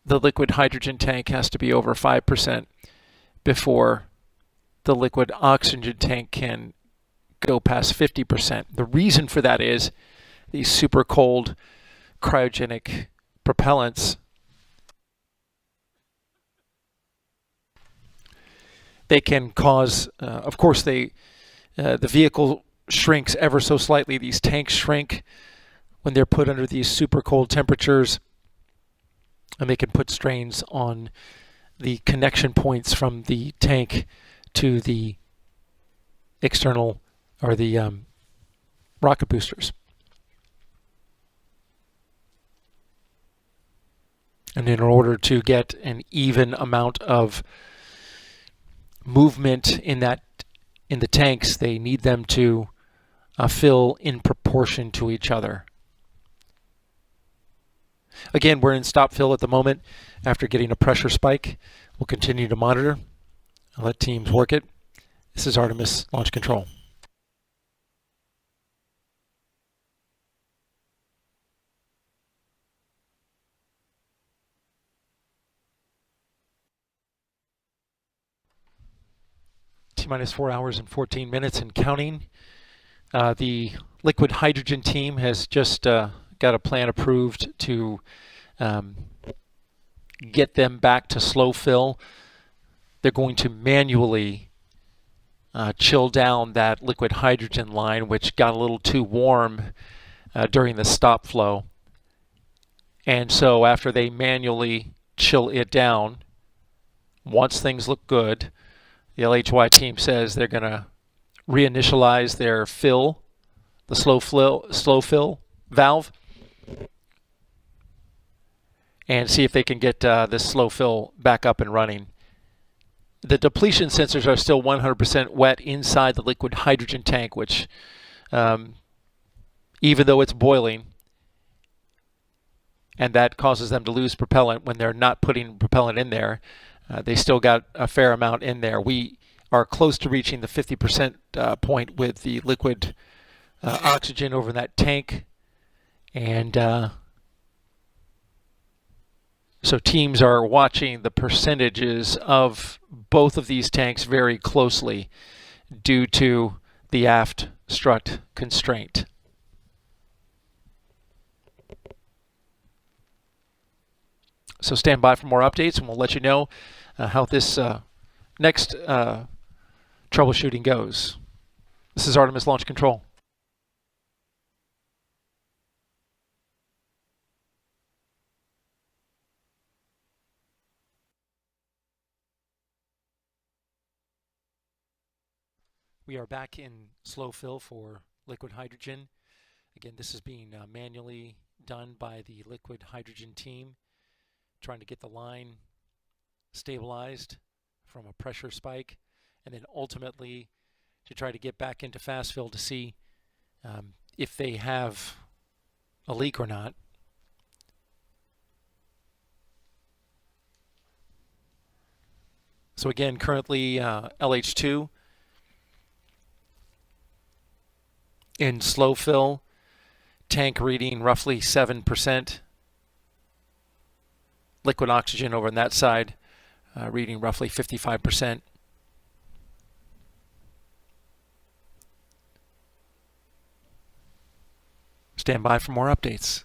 the liquid hydrogen tank has to be over 5% before the liquid oxygen tank can go past 50%. The reason for that is these super cold cryogenic propellants, they can cause, of course, the vehicle shrinks ever so slightly. These tanks shrink when they're put under these super cold temperatures, and they can put strains on the connection points from the tank to the external or the rocket boosters. And in order to get an even amount of movement in the tanks, they need them to fill in proportion to each other. Again, we're in stop fill at the moment after getting a pressure spike. We'll continue to monitor. I'll let teams work it. This is Artemis Launch Control. T-minus 4 hours and 14 minutes and counting. The liquid hydrogen team has just got a plan approved to get them back to slow fill. They're going to manually chill down that liquid hydrogen line, which got a little too warm during the stop flow. And so after they manually chill it down, once things look good, the LHY team says they're going to reinitialize their fill, the slow fill valve, and see if they can get this slow fill back up and running. The depletion sensors are still 100% wet inside the liquid hydrogen tank, which even though it's boiling, and that causes them to lose propellant when they're not putting propellant in there, they still got a fair amount in there. We are close to reaching the 50% point with the liquid oxygen over in that tank, and so teams are watching the percentages of both of these tanks very closely due to the aft strut constraint. So stand by for more updates, and we'll let you know how this next troubleshooting goes. This is Artemis Launch Control. We are back in slow fill for liquid hydrogen. Again, this is being manually done by the liquid hydrogen team, trying to get the line stabilized from a pressure spike, and then ultimately to try to get back into fast fill to see if they have a leak or not. So again, currently LH2 in slow fill, tank reading roughly 7%. Liquid oxygen over on that side reading roughly 55%. Stand by for more updates.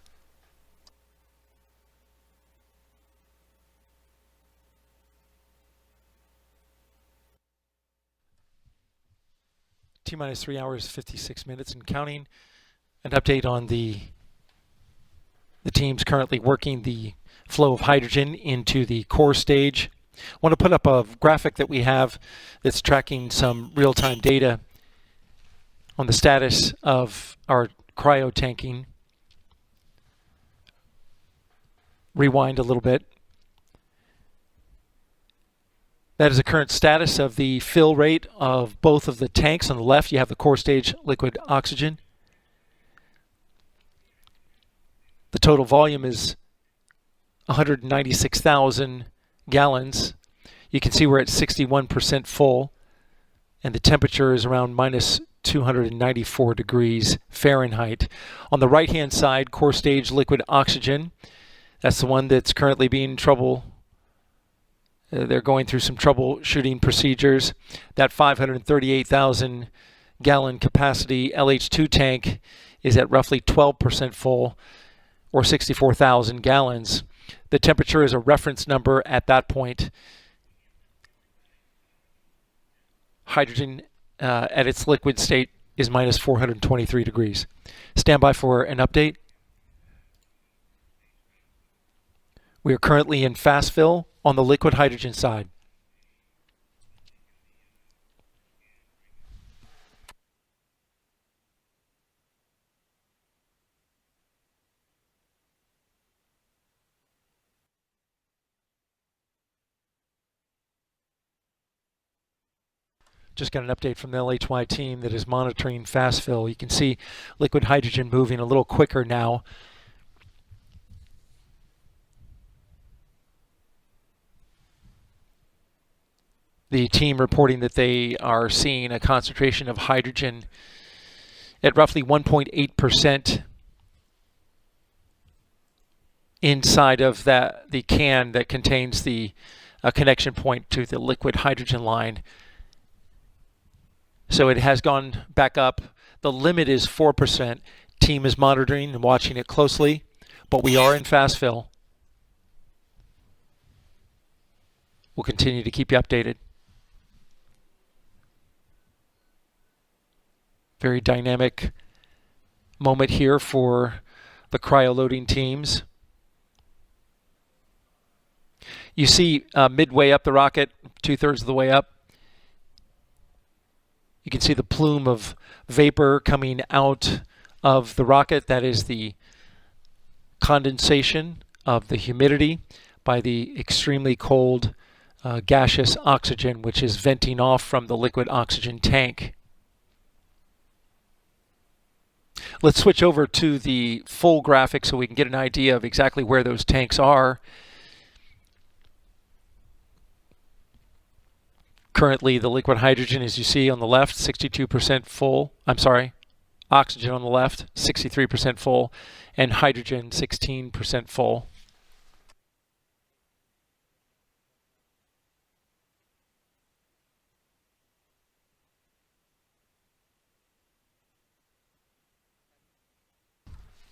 T-minus 3 hours, 56 minutes and counting. An update on the teams currently working the flow of hydrogen into the core stage. I want to put up a graphic that we have that's tracking some real-time data on the status of our cryo tanking. Rewind a little bit. That is the current status of the fill rate of both of the tanks. On the left, you have the core stage liquid oxygen. The total volume is 196,000 gallons. You can see we're at 61% full, and the temperature is around minus 294 degrees Fahrenheit. On the right-hand side, core stage liquid oxygen. That's the one that's currently being they're going through some troubleshooting procedures. That 538,000 gallon capacity LH2 tank is at roughly 12% full, or 64,000 gallons. The temperature is a reference number at that point. Hydrogen at its liquid state is minus 423 degrees. Stand by for an update. We are currently in fast fill on the liquid hydrogen side. Just got an update from the LHY team that is monitoring fast fill. You can see liquid hydrogen moving a little quicker now. The team reporting that they are seeing a concentration of hydrogen at roughly 1.8% inside of the can that contains the connection point to the liquid hydrogen line. So it has gone back up. The limit is 4%. Team is monitoring and watching it closely, but we are in fast fill. We'll continue to keep you updated. Very dynamic moment here for the cryoloading teams. You see midway up the rocket, 2/3 of the way up, You can see the plume of vapor coming out of the rocket. That is the condensation of the humidity by the extremely cold gaseous oxygen, which is venting off from the liquid oxygen tank. Let's switch over to the full graphic so we can get an idea of exactly where those tanks are. Currently, the liquid hydrogen, as you see on the left, 62% full. I'm sorry, oxygen on the left, 63% full, and hydrogen, 16% full.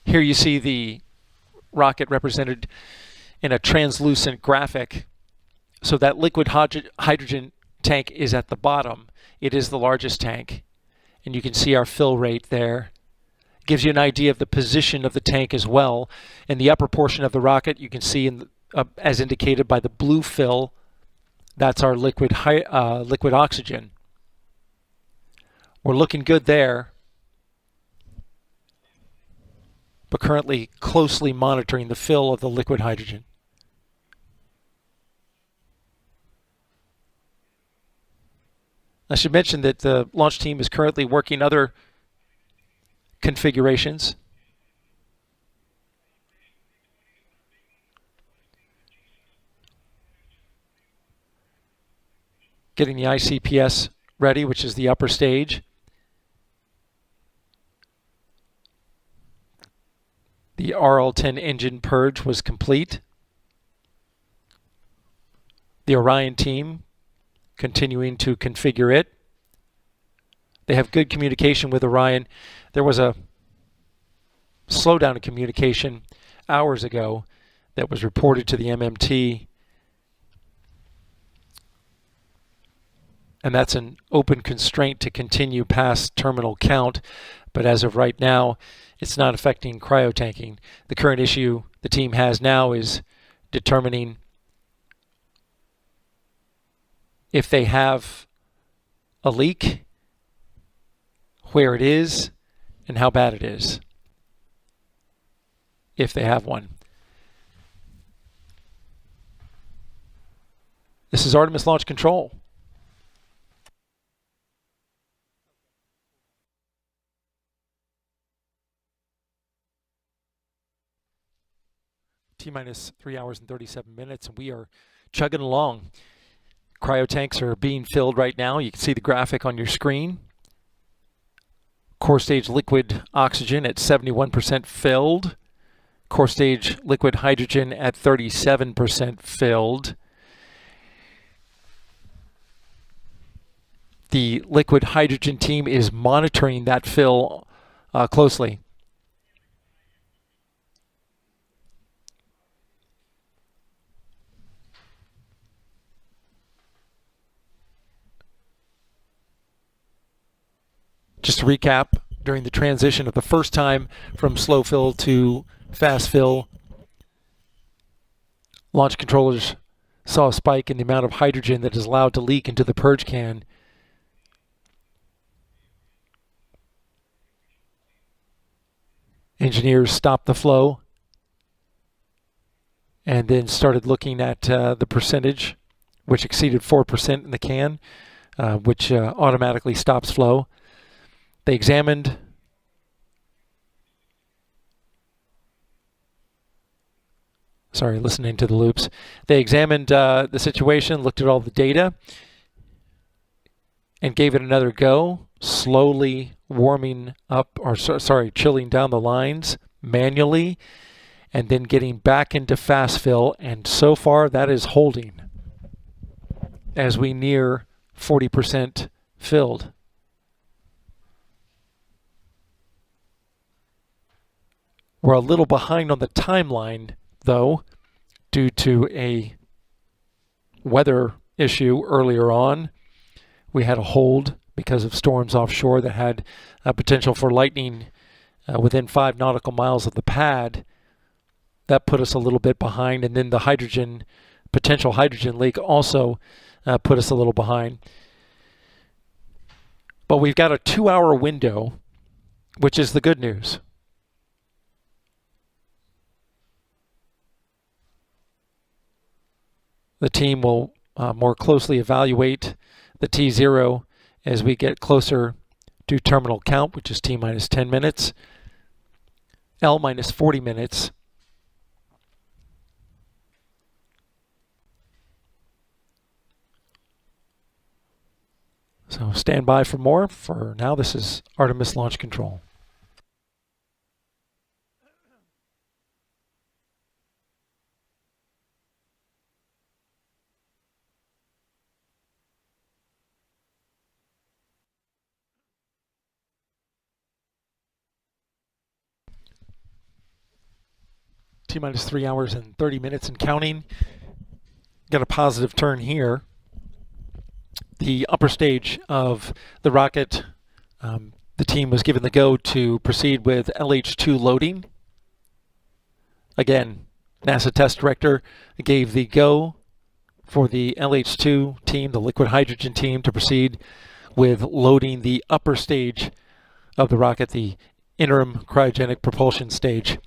Here you see the rocket represented in a translucent graphic. So that liquid hydrogen tank is at the bottom. It is the largest tank. And you can see our fill rate there. Gives you an idea of the position of the tank as well. In the upper portion of the rocket, you can see, as indicated by the blue fill, that's our liquid oxygen. We're looking good there, but currently closely monitoring the fill of the liquid hydrogen. I should mention that the launch team is currently working other configurations. Getting the ICPS ready, which is the upper stage. The RL-10 engine purge was complete. The Orion team continuing to configure it. They have good communication with Orion. There was a slowdown in communication hours ago that was reported to the MMT. And that's an open constraint to continue past terminal count. But as of right now, it's not affecting cryotanking. The current issue the team has now is determining if they have a leak, where it is, and how bad it is, if they have one. This is Artemis Launch Control. T-minus 3 hours and 37 minutes, and we are chugging along. Cryotanks are being filled right now. You can see the graphic on your screen. Core stage liquid oxygen at 71% filled. Core stage liquid hydrogen at 37% filled. The liquid hydrogen team is monitoring that fill closely. Just to recap, during the transition of the first time from slow fill to fast fill, launch controllers saw a spike in the amount of hydrogen that is allowed to leak into the purge can. Engineers stopped the flow and then started looking at the percentage, which exceeded 4% in the can, which automatically stops flow. They examined listening to the loops. They examined the situation, looked at all the data, and gave it another go, slowly warming up, or chilling down the lines manually, and then getting back into fast fill. And so far, that is holding as we near 40% filled. We're a little behind on the timeline, though, due to a weather issue earlier on. We had a hold because of storms offshore that had a potential for lightning within 5 nautical miles of the pad. That put us a little bit behind, and then the potential hydrogen leak also put us a little behind. But we've got a 2-hour window, which is the good news. The team will more closely evaluate the T0 as we get closer to terminal count, which is T minus 10 minutes, L minus 40 minutes, so stand by for more. For now, this is Artemis Launch Control. T minus 3 hours and 30 minutes and counting. Got a positive turn here. The upper stage of the rocket, the team was given the go to proceed with LH2 loading. Again, NASA test director gave the go for the LH2 team, the liquid hydrogen team, to proceed with loading the upper stage of the rocket, the interim cryogenic propulsion stage.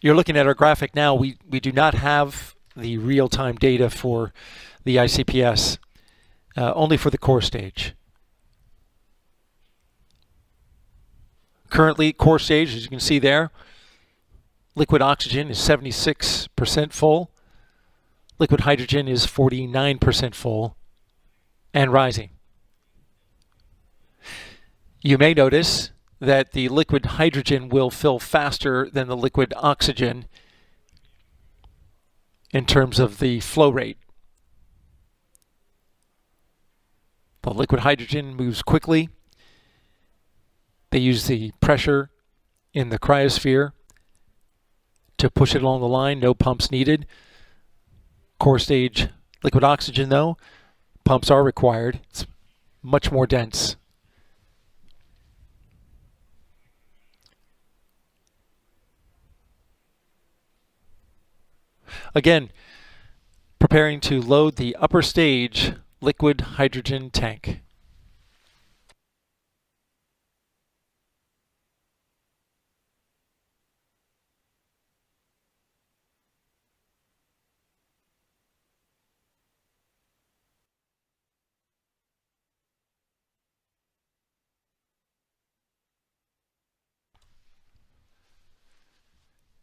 You're looking at our graphic now. We do not have the real-time data for the ICPS, only for the core stage. Currently, core stage, as you can see there, liquid oxygen is 76% full. Liquid hydrogen is 49% full and rising. You may notice that the liquid hydrogen will fill faster than the liquid oxygen in terms of the flow rate. The liquid hydrogen moves quickly. They use the pressure in the cryosphere to push it along the line. No pumps needed. Core stage liquid oxygen, though, pumps are required. It's much more dense. Again, preparing to load the upper stage liquid hydrogen tank.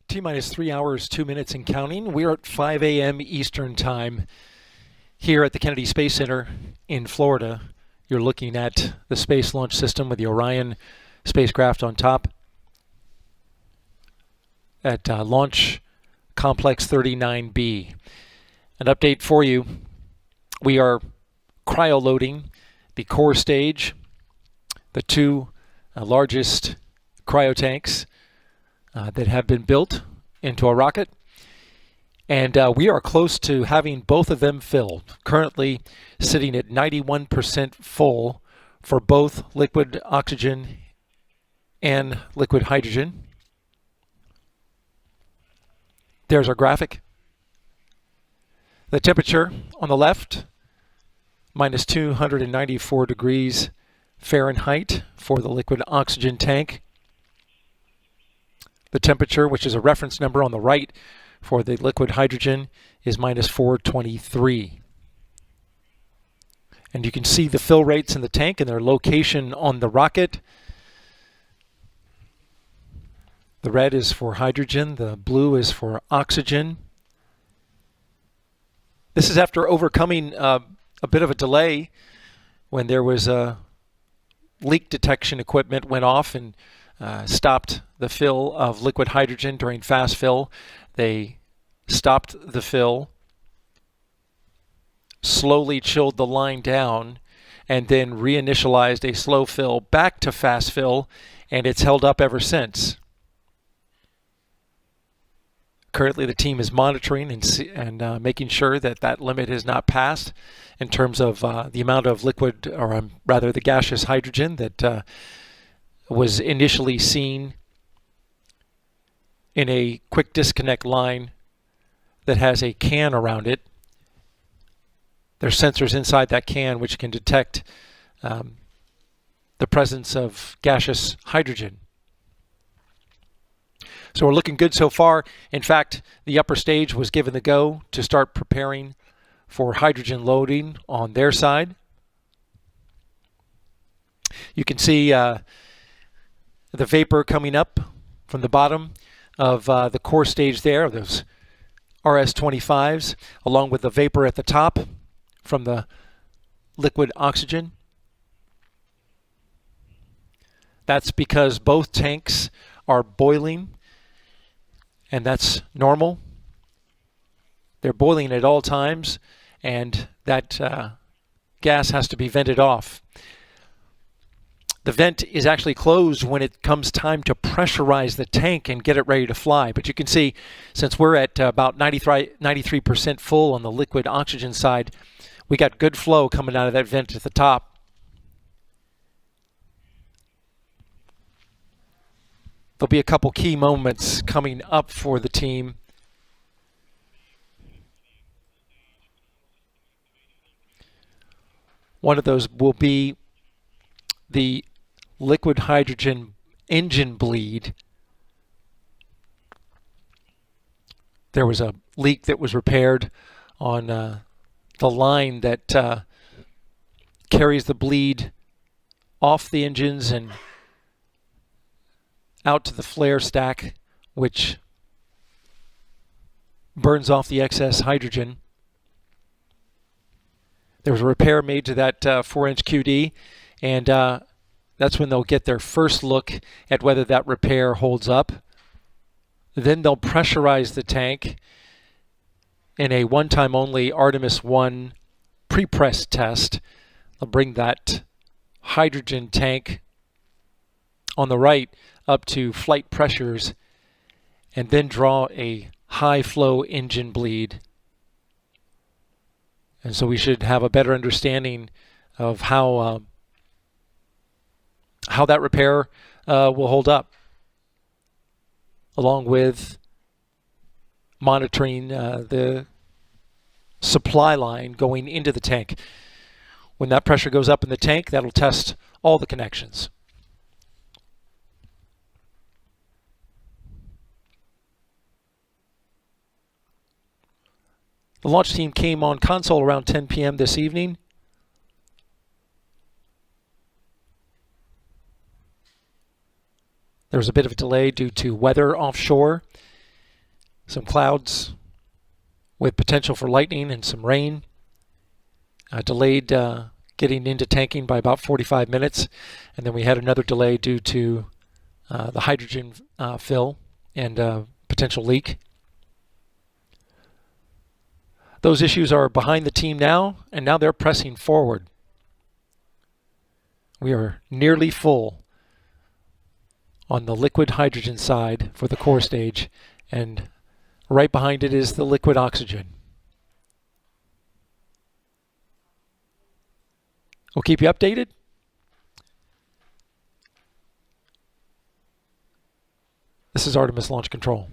T minus 3 hours, 2 minutes and counting. We're at 5 a.m. Eastern Time here at the Kennedy Space Center in Florida. You're looking at the Space Launch System with the Orion spacecraft on top at Launch Complex 39B. An update for you. We are cryoloading the core stage, the two largest cryotanks that have been built into a rocket. And we are close to having both of them filled. Currently sitting at 91% full for both liquid oxygen and liquid hydrogen. There's our graphic. The temperature on the left, minus 294 degrees Fahrenheit for the liquid oxygen tank. The temperature, which is a reference number on the right for the liquid hydrogen, is minus 423. And you can see the fill rates in the tank and their location on the rocket. The red is for hydrogen, the blue is for oxygen. This is after overcoming a bit of a delay when there was a leak detection equipment went off and stopped the fill of liquid hydrogen during fast fill. They stopped the fill, slowly chilled the line down, and then reinitialized a slow fill back to fast fill, and it's held up ever since. Currently, the team is monitoring and making sure that that limit is not passed in terms of the amount of liquid, or rather the gaseous hydrogen that was initially seen in a quick disconnect line that has a can around it. There's sensors inside that can which can detect the presence of gaseous hydrogen. So we're looking good so far. In fact, the upper stage was given the go to start preparing for hydrogen loading on their side. You can see the vapor coming up from the bottom of the core stage there, those RS-25s, along with the vapor at the top from the liquid oxygen. That's because both tanks are boiling, and that's normal. They're boiling at all times, and that gas has to be vented off. The vent is actually closed when it comes time to pressurize the tank and get it ready to fly. But you can see, since we're at about 93% full on the liquid oxygen side, we got good flow coming out of that vent at the top. There'll be a couple key moments coming up for the team. One of those will be the liquid hydrogen engine bleed. There was a leak that was repaired on the line that carries the bleed off the engines and out to the flare stack, which burns off the excess hydrogen. There was a repair made to that 4-inch QD, and that's when they'll get their first look at whether that repair holds up. Then they'll pressurize the tank in a one-time only Artemis One pre-press test. They'll bring that hydrogen tank on the right up to flight pressures and then draw a high flow engine bleed. And so we should have a better understanding of how that repair will hold up, along with monitoring the supply line going into the tank. When that pressure goes up in the tank, that'll test all the connections. The launch team came on console around 10 p.m. this evening. There was a bit of a delay due to weather offshore, some clouds with potential for lightning and some rain. Delayed getting into tanking by about 45 minutes, and then we had another delay due to the hydrogen fill and potential leak. Those issues are behind the team now, and now they're pressing forward. We are nearly full on the liquid hydrogen side for the core stage, and right behind it is the liquid oxygen. We'll keep you updated. This is Artemis Launch Control.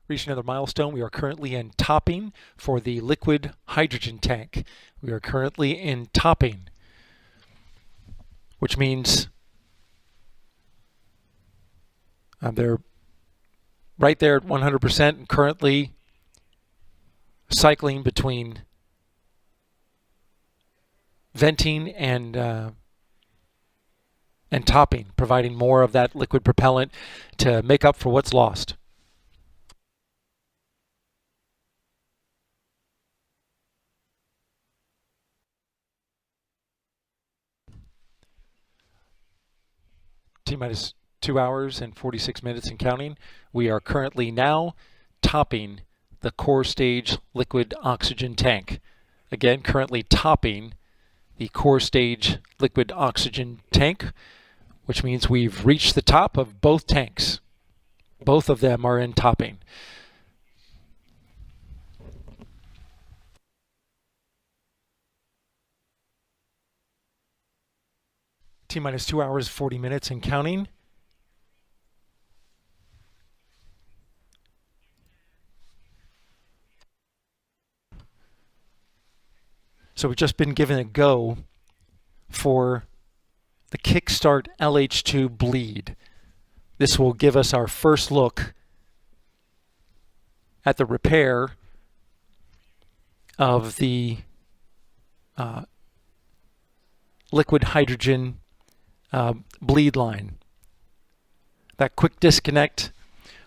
Reached another milestone. We are currently in topping for the liquid hydrogen tank. We are currently in topping, which means they're right there at 100% and currently cycling between venting and topping, providing more of that liquid propellant to make up for what's lost. T-minus 2 hours and 46 minutes and counting. We are currently now topping the core stage liquid oxygen tank. Again, currently topping the core stage liquid oxygen tank, which means we've reached the top of both tanks. Both of them are in topping. T-minus 2 hours, 40 minutes and counting. So we've just been given a go for the Kickstart LH2 bleed. This will give us our first look at the repair of the liquid hydrogen bleed line. That quick disconnect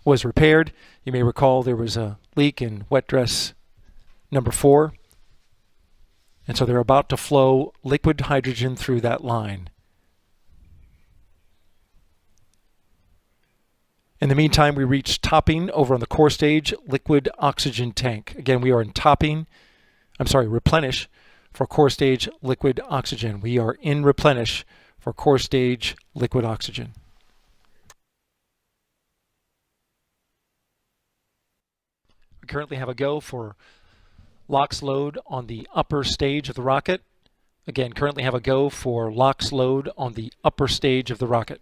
was repaired. You may recall there was a leak in wet dress number 4. And so they're about to flow liquid hydrogen through that line. In the meantime, we reached topping over on the core stage liquid oxygen tank. Again, we are in replenish for core stage liquid oxygen. We are in replenish for core stage liquid oxygen. We currently have a go for LOX load on the upper stage of the rocket. Again, currently have a go for LOX load on the upper stage of the rocket.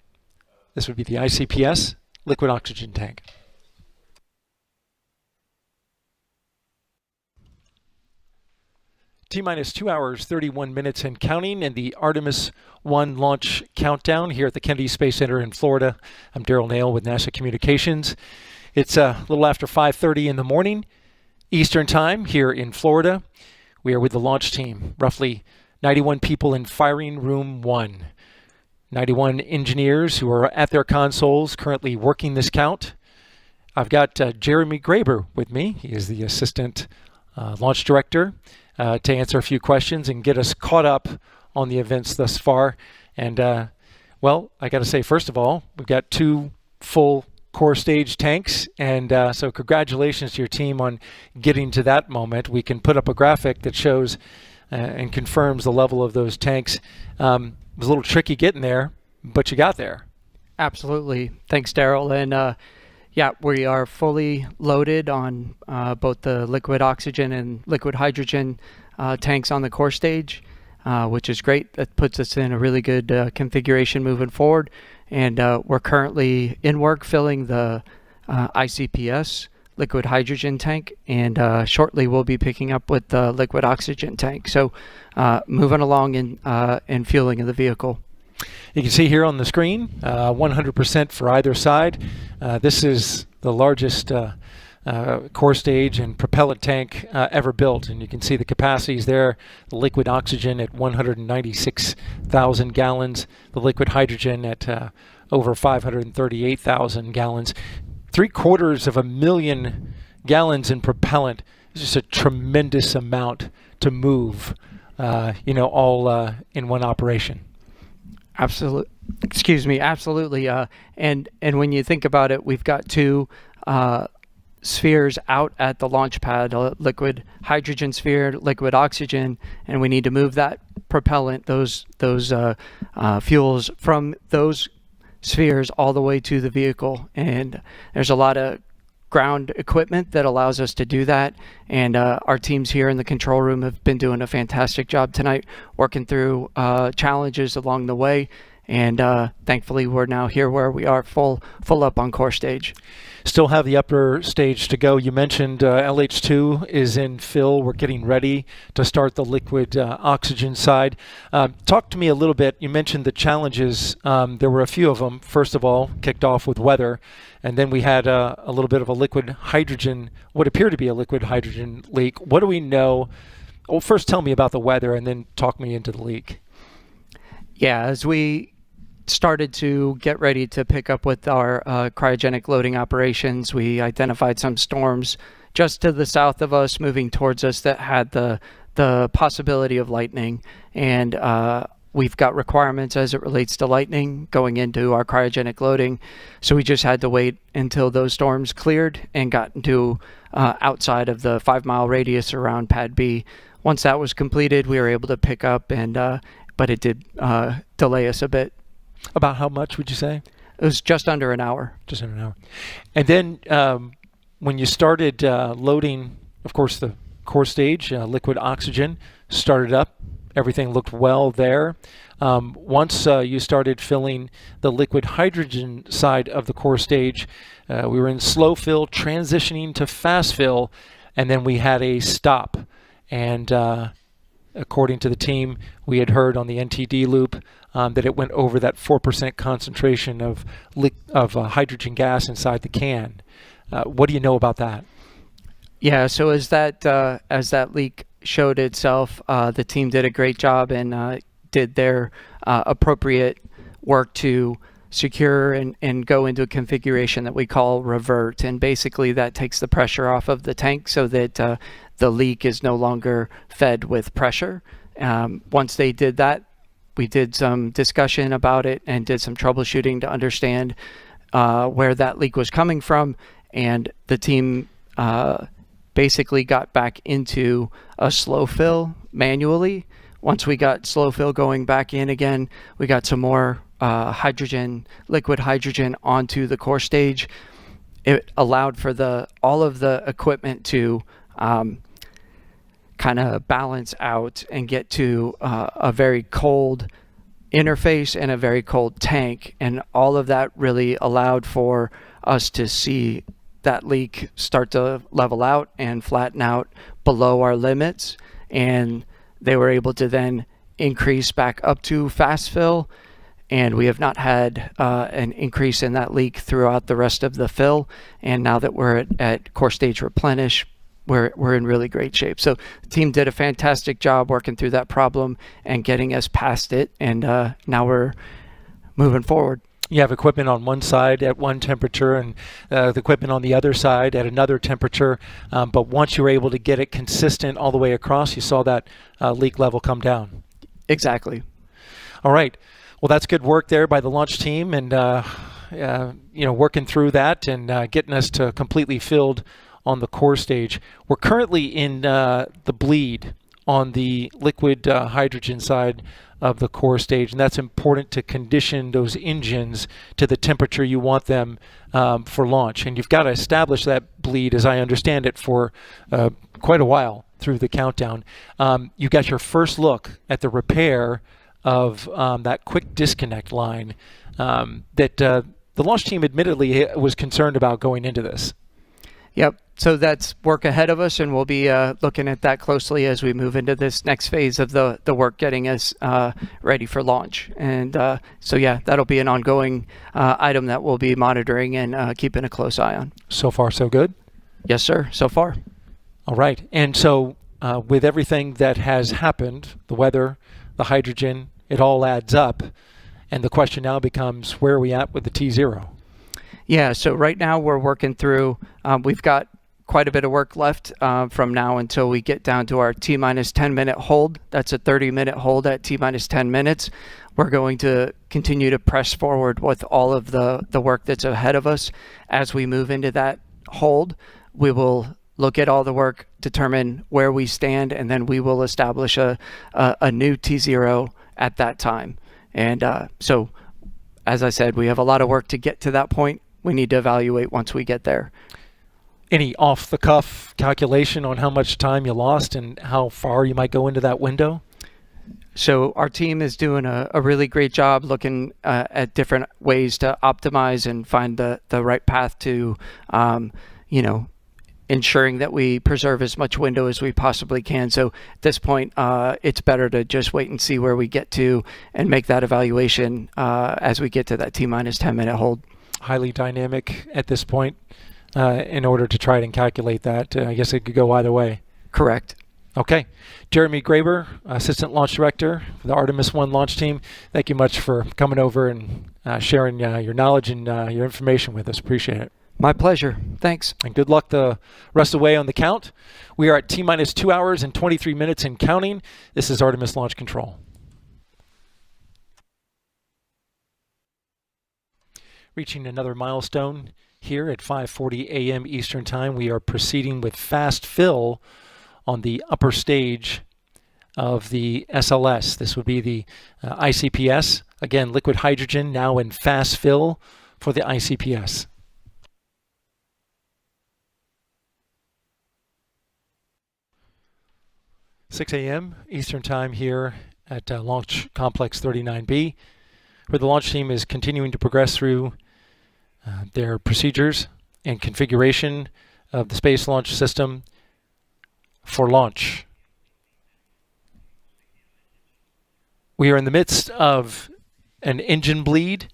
This would be the ICPS liquid oxygen tank. T-minus 2 hours, 31 minutes and counting in the Artemis One launch countdown here at the Kennedy Space Center in Florida. I'm Derrol Nail with NASA Communications. It's a little after 5:30 in the morning Eastern Time here in Florida. We are with the launch team, roughly 91 people in Firing Room 1. 91 engineers who are at their consoles currently working this count. I've got Jeremy Graber with me. He is the assistant launch director to answer a few questions and get us caught up on the events thus far. And well, I got to say, first of all, we've got 2 full core stage tanks, and so congratulations to your team on getting to that moment. We can put up a graphic that shows and confirms the level of those tanks. It was a little tricky getting there, but you got there. Absolutely. Thanks, Derrol. And yeah, we are fully loaded on both the liquid oxygen and liquid hydrogen tanks on the core stage, which is great. That puts us in a really good configuration moving forward. And we're currently in work filling the ICPS liquid hydrogen tank, and shortly we'll be picking up with the liquid oxygen tank. So moving along in fueling of the vehicle. You can see here on the screen, 100% for either side. This is the largest core stage and propellant tank ever built, and you can see the capacities there. The liquid oxygen at 196,000 gallons, the liquid hydrogen at over 538,000 gallons. 750,000 gallons in propellant. It's just a tremendous amount to move, all in one operation. Absolutely. Excuse me. Absolutely. And when you think about it, we've got 2 spheres out at the launch pad, a liquid hydrogen sphere, liquid oxygen, and we need to move that propellant, those fuels from those spheres all the way to the vehicle. And there's a lot of ground equipment that allows us to do that, and our teams here in the control room have been doing a fantastic job tonight working through challenges along the way, and thankfully we're now here where we are full up on core stage. Still have the upper stage to go. You mentioned LH2 is in fill. We're getting ready to start the liquid oxygen side. Talk to me a little bit. You mentioned the challenges. There were a few of them. First of all, kicked off with weather, and then we had a little bit of a liquid hydrogen, what appeared to be a liquid hydrogen leak. What do we know? Well, first tell me about the weather, and then talk me into the leak. Yeah, as we started to get ready to pick up with our cryogenic loading operations, we identified some storms just to the south of us moving towards us that had the possibility of lightning, and we've got requirements as it relates to lightning going into our cryogenic loading, so we just had to wait until those storms cleared and got into outside of the 5-mile radius around pad B. Once that was completed, we were able to pick up, and but it did delay us a bit. About how much would you say? It was just under an hour. Just under an hour. And then when you started loading, of course, the core stage, liquid oxygen started up. Everything looked well there. Once you started filling the liquid hydrogen side of the core stage, we were in slow fill, transitioning to fast fill, and then we had a stop. And according to the team, we had heard on the NTD loop that it went over that 4% concentration of hydrogen gas inside the can. What do you know about that? Yeah, so as that leak showed itself, the team did a great job and did their appropriate work to secure and go into a configuration that we call revert. And basically that takes the pressure off of the tank so that the leak is no longer fed with pressure. Once they did that, we did some discussion about it and did some troubleshooting to understand where that leak was coming from. And the team basically got back into a slow fill manually. Once we got slow fill going back in again, we got some more liquid hydrogen onto the core stage. It allowed for all of the equipment to kind of balance out and get to a very cold interface and a very cold tank. And all of that really allowed for us to see that leak start to level out and flatten out below our limits. And they were able to then increase back up to fast fill. And we have not had an increase in that leak throughout the rest of the fill. And now that we're at core stage replenish, we're in really great shape. So the team did a fantastic job working through that problem and getting us past it. And now we're moving forward. You have equipment on one side at one temperature and the equipment on the other side at another temperature. But once you were able to get it consistent all the way across, you saw that leak level come down. Exactly. All right. Well, that's good work there by the launch team, and working through that and getting us to completely filled on the core stage. We're currently in the bleed on the liquid hydrogen side of the core stage, and that's important to condition those engines to the temperature you want them for launch. And you've got to establish that bleed, as I understand it, for quite a while through the countdown. You got your first look at the repair of that quick disconnect line that the launch team admittedly was concerned about going into this. Yep. So that's work ahead of us, and we'll be looking at that closely as we move into this next phase of the work getting us ready for launch. And so, yeah, that'll be an ongoing item that we'll be monitoring and keeping a close eye on. So far, so good? Yes, sir. So far. All right. And so with everything that has happened, the weather, the hydrogen, it all adds up. And the question now becomes, where are we at with the T0? Yeah, so right now we're working through, we've got quite a bit of work left from now until we get down to our T-minus 10-minute hold. That's a 30-minute hold at T-minus 10 minutes. We're going to continue to press forward with all of the work that's ahead of us. As we move into that hold, we will look at all the work, determine where we stand, and then we will establish a new T0 at that time. And so, as I said, we have a lot of work to get to that point. We need to evaluate once we get there. Any off-the-cuff calculation on how much time you lost and how far you might go into that window? So our team is doing a really great job looking at different ways to optimize and find the right path to, ensuring that we preserve as much window as we possibly can. So at this point, it's better to just wait and see where we get to and make that evaluation as we get to that T-minus 10-minute hold. Highly dynamic at this point in order to try and calculate that. I guess it could go either way. Correct. Okay. Jeremy Graber, Assistant Launch Director for the Artemis One launch team. Thank you much for coming over and sharing your knowledge and your information with us. Appreciate it. My pleasure. Thanks. And good luck the rest of the way on the count. We are at T-minus 2 hours and 23 minutes and counting. This is Artemis Launch Control. Reaching another milestone here at 5:40 a.m. Eastern Time. We are proceeding with fast fill on the upper stage of the SLS. This would be the ICPS. Again, liquid hydrogen now in fast fill for the ICPS. (6 a.m. Eastern Time here at Launch Complex 39B, where the launch team is continuing to progress through their procedures and configuration of the Space Launch System for launch. We are in the midst of an engine bleed,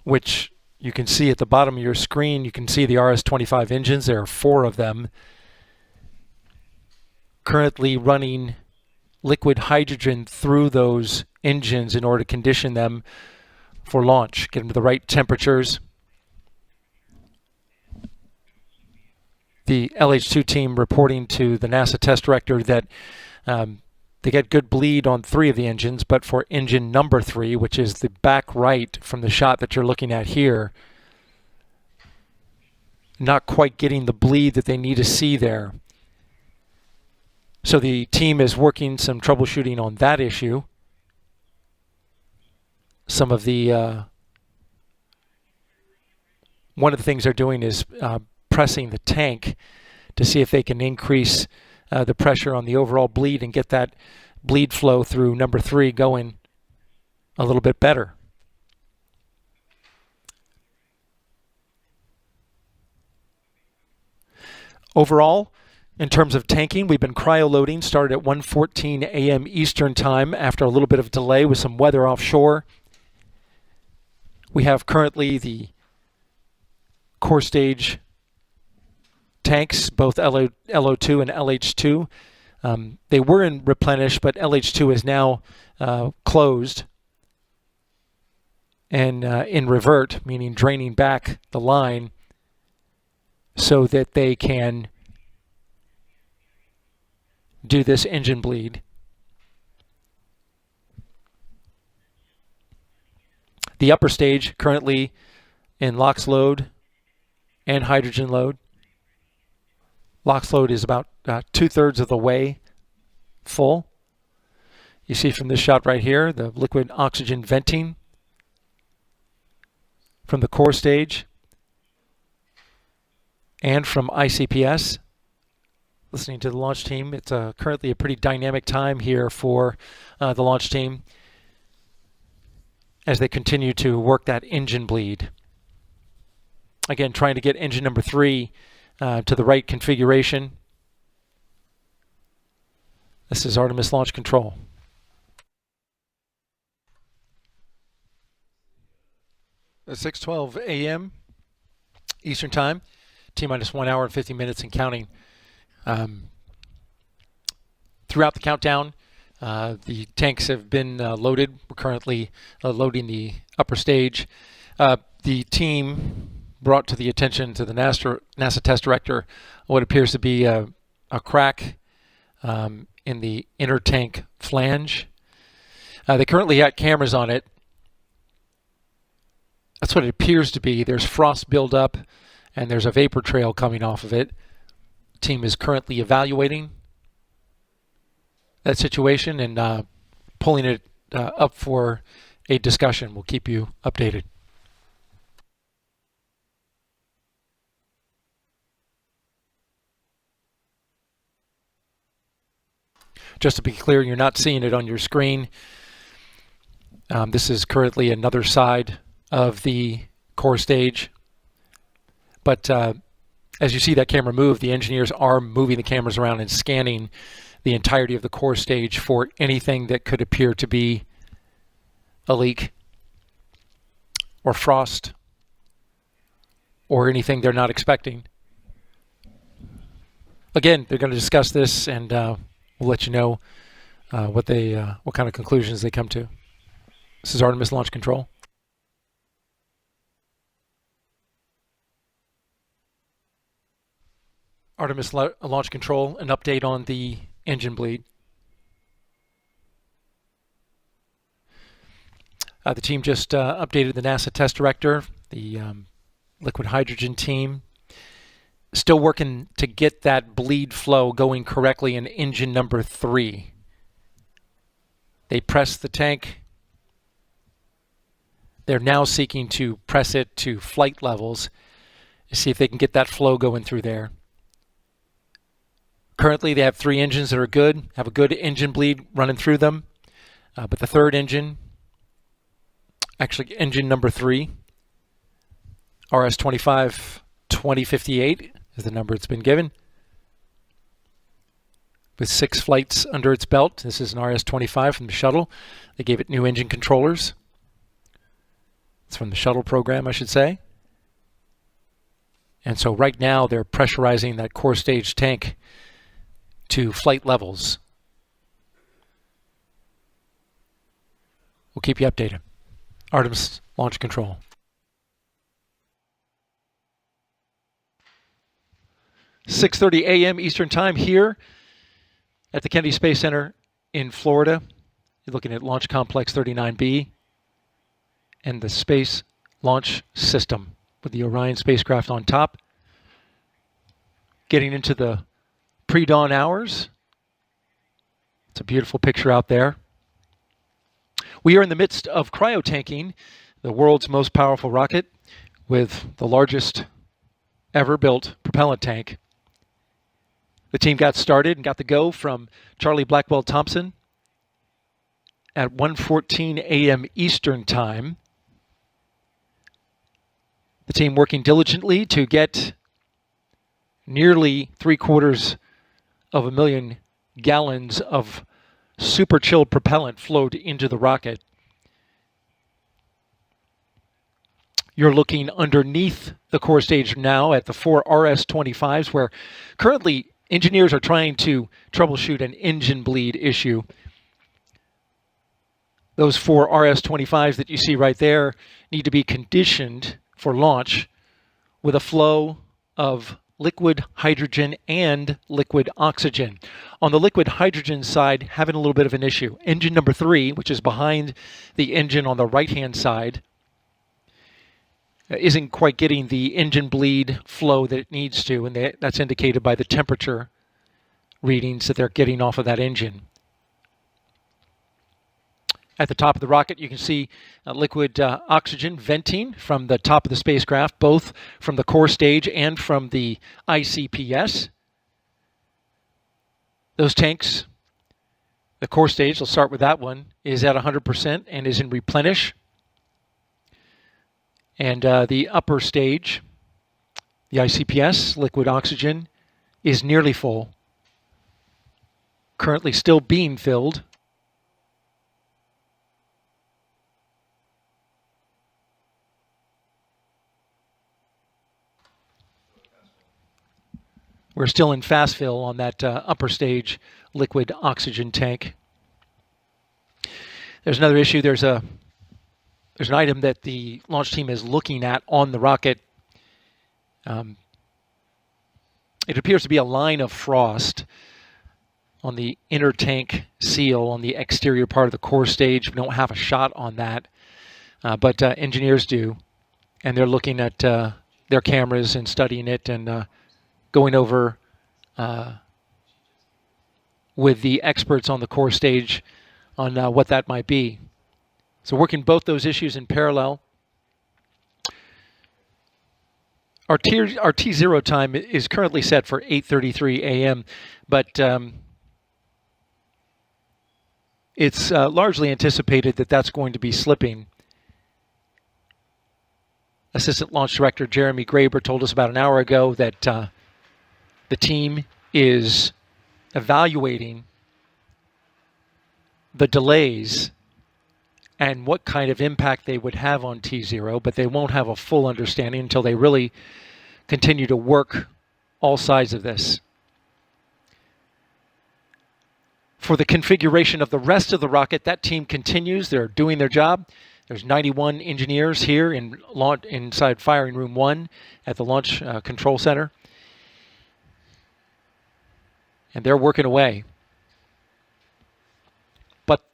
which you can see at the bottom of your screen. You can see the RS-25 engines. There are 4 of them currently running liquid hydrogen through those engines in order to condition them for launch, get them to the right temperatures. The LH2 team reporting to the NASA test director that they get good bleed on 3 of the engines, but for engine number 3, which is the back right from the shot that you're looking at here, not quite getting the bleed that they need to see there. So the team is working some troubleshooting on that issue. Some of the one of the things they're doing is pressing the tank to see if they can increase the pressure on the overall bleed and get that bleed flow through number 3 going a little bit better. Overall, in terms of tanking, we've been cryoloading, started at 1:14 a.m. Eastern Time after a little bit of delay with some weather offshore. We have currently the core stage tanks, both LO2 and LH2. They were in replenish, but LH2 is now closed and in revert, meaning draining back the line so that they can do this engine bleed. The upper stage currently in LOX load and hydrogen load. LOX load is about 2/3 of the way full. You see from this shot right here, the liquid oxygen venting from the core stage and from ICPS. Listening to the launch team, it's currently a pretty dynamic time here for the launch team as they continue to work that engine bleed. Again, trying to get engine number 3 to the right configuration. This is Artemis Launch Control. At 6:12 a.m. Eastern Time, T-minus 1 hour and 50 minutes and counting. Throughout the countdown, the tanks have been loaded. We're currently loading the upper stage. The team brought to the attention to the NASA test director what appears to be a crack in the inner tank flange. They currently got cameras on it. That's what it appears to be. There's frost buildup and there's a vapor trail coming off of it. The team is currently evaluating that situation and pulling it up for a discussion. We'll keep you updated. Just to be clear, you're not seeing it on your screen. This is currently another side of the core stage. But as you see that camera move, the engineers are moving the cameras around and scanning the entirety of the core stage for anything that could appear to be a leak or frost or anything they're not expecting. Again, they're going to discuss this and we'll let you know what kind of conclusions they come to. This is Artemis Launch Control. Artemis Launch Control, an update on the engine bleed. The team just updated the NASA test director, the liquid hydrogen team. Still working to get that bleed flow going correctly in engine number 3. They pressed the tank. They're now seeking to press it to flight levels to see if they can get that flow going through there. Currently, they have 3 engines that are good, have a good engine bleed running through them. But the third engine, actually engine number 3, RS-25 2058 is the number it's been given, with 6 flights under its belt. This is an RS-25 from the shuttle. They gave it new engine controllers. It's from the shuttle program, I should say. And so right now they're pressurizing that core stage tank to flight levels. We'll keep you updated. Artemis Launch Control. "6:30 a.m. Eastern Time here at the Kennedy Space Center in Florida. You're looking at Launch Complex 39B and the Space Launch System with the Orion spacecraft on top. Getting into the pre-dawn hours. It's a beautiful picture out there. We are in the midst of cryotanking the world's most powerful rocket with the largest ever built propellant tank. The team got started and got the go from Charlie Blackwell Thompson at 1:14 a.m. Eastern Time. The team working diligently to get nearly 750,000 gallons of super chilled propellant flowed into the rocket. You're looking underneath the core stage now at the 4 RS-25s, where currently engineers are trying to troubleshoot an engine bleed issue. Those 4 RS-25s that you see right there need to be conditioned for launch with a flow of liquid hydrogen and liquid oxygen. On the liquid hydrogen side, having a little bit of an issue. Engine number 3, which is behind the engine on the right-hand side, isn't quite getting the engine bleed flow that it needs to, and that's indicated by the temperature readings that they're getting off of that engine. At the top of the rocket, you can see liquid oxygen venting from the top of the spacecraft, both from the core stage and from the ICPS. Those tanks, the core stage, we'll start with that one, is at 100% and is in replenish. And the upper stage, the ICPS, liquid oxygen, is nearly full. Currently still being filled. We're still in fast fill on that upper stage liquid oxygen tank. There's another issue. There's an item that the launch team is looking at on the rocket. It appears to be a line of frost on the inner tank seal on the exterior part of the core stage. We don't have a shot on that, but engineers do. And they're looking at their cameras and studying it and going over with the experts on the core stage on what that might be. So working both those issues in parallel. Our T0 time is currently set for 8:33 a.m., but it's largely anticipated that that's going to be slipping. Assistant Launch Director Jeremy Graber told us about an hour ago that the team is evaluating the delays and what kind of impact they would have on T0, but they won't have a full understanding until they really continue to work all sides of this. For the configuration of the rest of the rocket, that team continues. They're doing their job. There's 91 engineers here inside Firing Room 1 at the Launch Control Center. And they're working away. But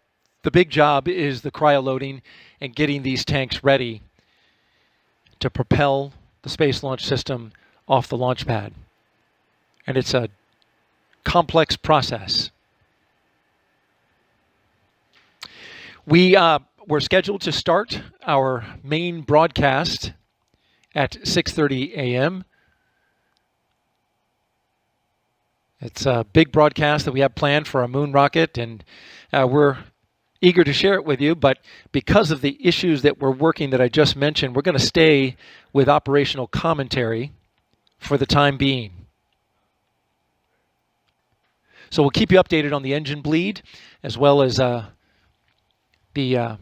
the big job is the cryoloading and getting these tanks ready to propel the Space Launch System off the launch pad. And it's a complex process. We're scheduled to start our main broadcast at 6:30 a.m. It's a big broadcast that we have planned for our moon rocket, and we're eager to share it with you, but because of the issues that we're working that I just mentioned, we're going to stay with operational commentary for the time being. So we'll keep you updated on the engine bleed, as well as the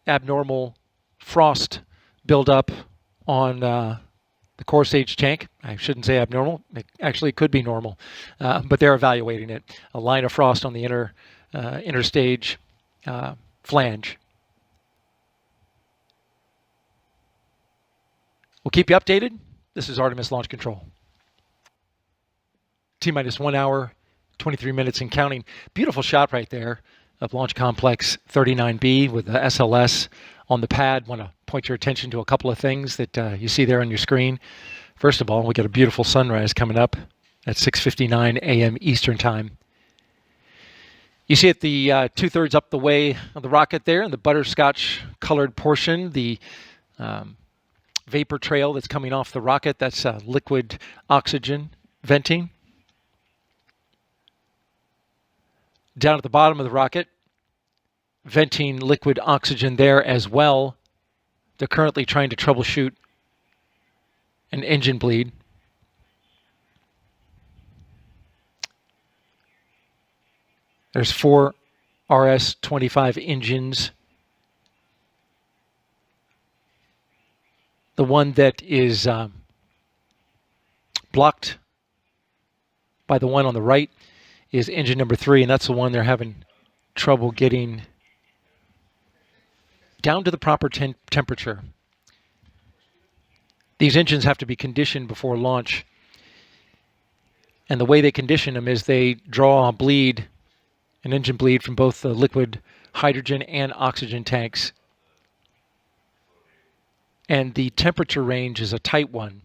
abnormal frost buildup on the core stage tank. I shouldn't say abnormal. It could be normal, but they're evaluating it. A line of frost on the inner stage flange. We'll keep you updated. This is Artemis Launch Control. T-minus 1 hour, 23 minutes and counting. Beautiful shot right there of Launch Complex 39B with the SLS on the pad. Want to point your attention to a couple of things that you see there on your screen. First of all, we got a beautiful sunrise coming up at 6:59 a.m. Eastern Time. You see it the 2/3 up the way of the rocket there, in the butterscotch colored portion, the vapor trail that's coming off the rocket. That's liquid oxygen venting. Down at the bottom of the rocket, venting liquid oxygen there as well. They're currently trying to troubleshoot an engine bleed. There's 4 RS-25 engines. The one that is blocked by the one on the right is engine number 3, and that's the one they're having trouble getting down to the proper temperature. These engines have to be conditioned before launch, and the way they condition them is they draw a bleed, an engine bleed, from both the liquid hydrogen and oxygen tanks. And the temperature range is a tight one.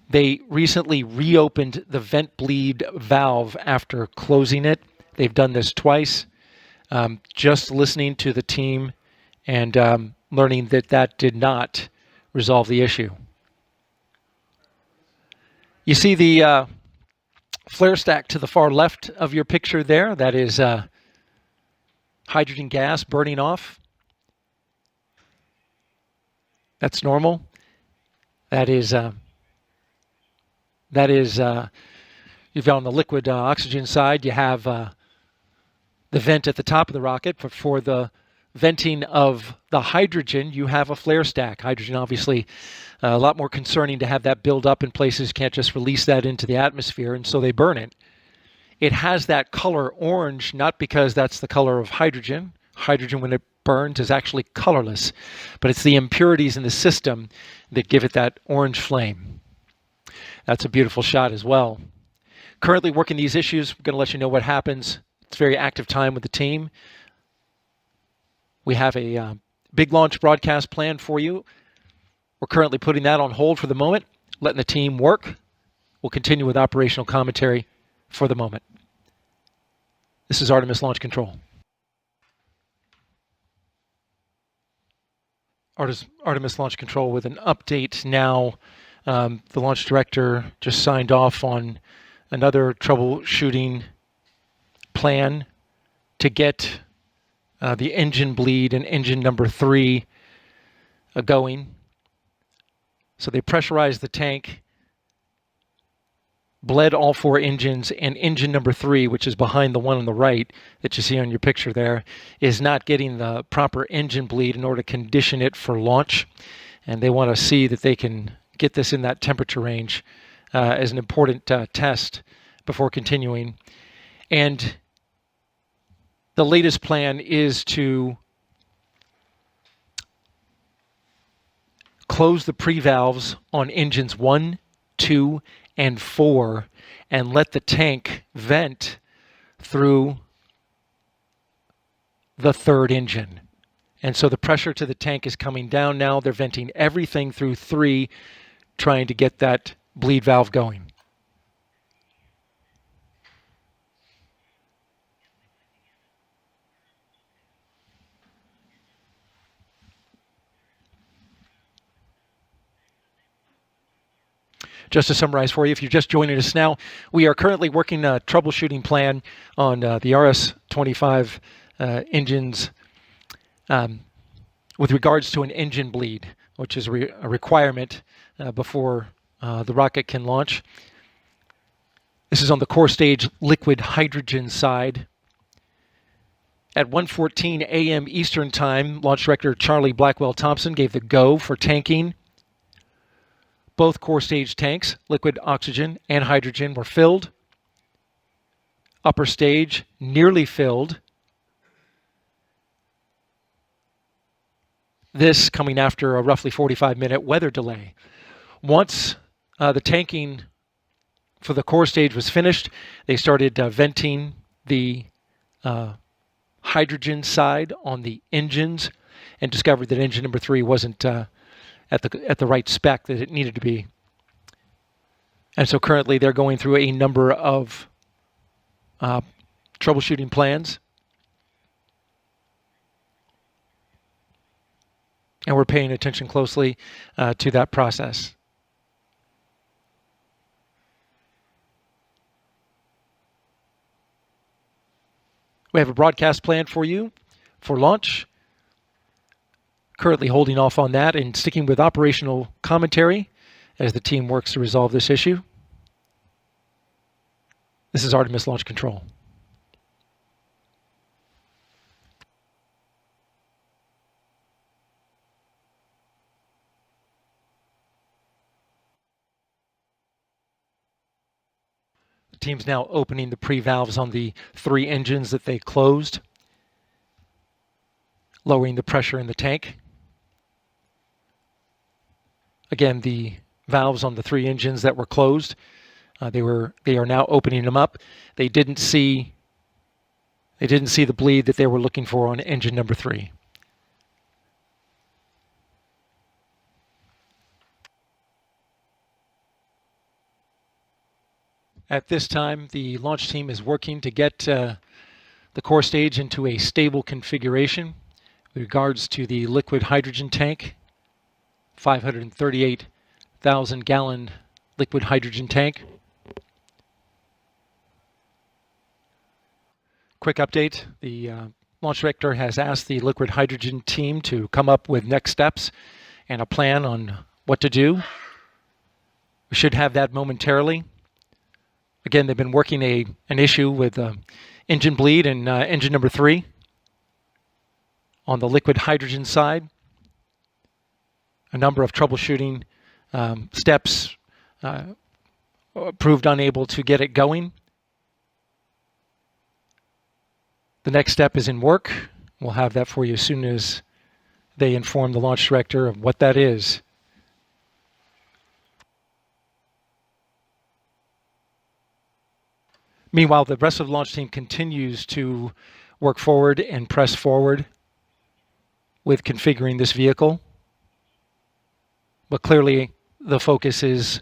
They recently reopened the vent bleed valve after closing it. They've done this twice. Just listening to the team and learning that that did not resolve the issue. You see the flare stack to the far left of your picture there. That is hydrogen gas burning off. That's normal. That is you've got on the liquid oxygen side, you have the vent at the top of the rocket, but for the venting of the hydrogen, you have a flare stack. Hydrogen, obviously, a lot more concerning to have that build up in places. You can't just release that into the atmosphere, and so they burn it. It has that color orange, not because that's the color of hydrogen. Hydrogen, when it burns, is actually colorless, but it's the impurities in the system that give it that orange flame. That's a beautiful shot as well. Currently working these issues. We're going to let you know what happens. It's a very active time with the team. We have a big launch broadcast planned for you. We're currently putting that on hold for the moment, letting the team work. We'll continue with operational commentary for the moment. This is Artemis Launch Control. Artemis Launch Control with an update now. The launch director just signed off on another troubleshooting plan to get the engine bleed and engine number 3 going. So they pressurized the tank, bled all 4 engines, and engine number 3, which is behind the one on the right that you see on your picture there, is not getting the proper engine bleed in order to condition it for launch. And they want to see that they can get this in that temperature range as an important test before continuing. And the latest plan is to close the pre-valves on engines 1, 2, and 4 and let the tank vent through the 3rd engine. And so the pressure to the tank is coming down now. They're venting everything through 3, trying to get that bleed valve going. Just to summarize for you, if you're just joining us now, we are currently working a troubleshooting plan on the RS-25 engines with regards to an engine bleed, which is a requirement before the rocket can launch. This is on the core stage liquid hydrogen side. At 1:14 a.m. Eastern Time, Launch Director Charlie Blackwell Thompson gave the go for tanking. Both core stage tanks, liquid oxygen and hydrogen, were filled. Upper stage nearly filled. This coming after a roughly 45-minute weather delay. Once the tanking for the core stage was finished, they started venting the hydrogen side on the engines and discovered that engine number 3 wasn't at the right spec that it needed to be. And so currently they're going through a number of troubleshooting plans. And we're paying attention closely to that process. We have a broadcast plan for you for launch. Currently holding off on that and sticking with operational commentary as the team works to resolve this issue. This is Artemis Launch Control. The team's now opening the pre-valves on the 3 engines that they closed, lowering the pressure in the tank. Again, the valves on the 3 engines that were closed, they are now opening them up. They didn't see the bleed that they were looking for on engine number 3. At this time, the launch team is working to get the core stage into a stable configuration with regards to the liquid hydrogen tank, 538,000 gallon liquid hydrogen tank. Quick update, the launch director has asked the liquid hydrogen team to come up with next steps and a plan on what to do. We should have that momentarily. Again, they've been working an issue with engine bleed in engine number 3 on the liquid hydrogen side. A number of troubleshooting steps proved unable to get it going. The next step is in work. We'll have that for you as soon as they inform the launch director of what that is. Meanwhile, the rest of the launch team continues to work forward and press forward with configuring this vehicle. But clearly, the focus is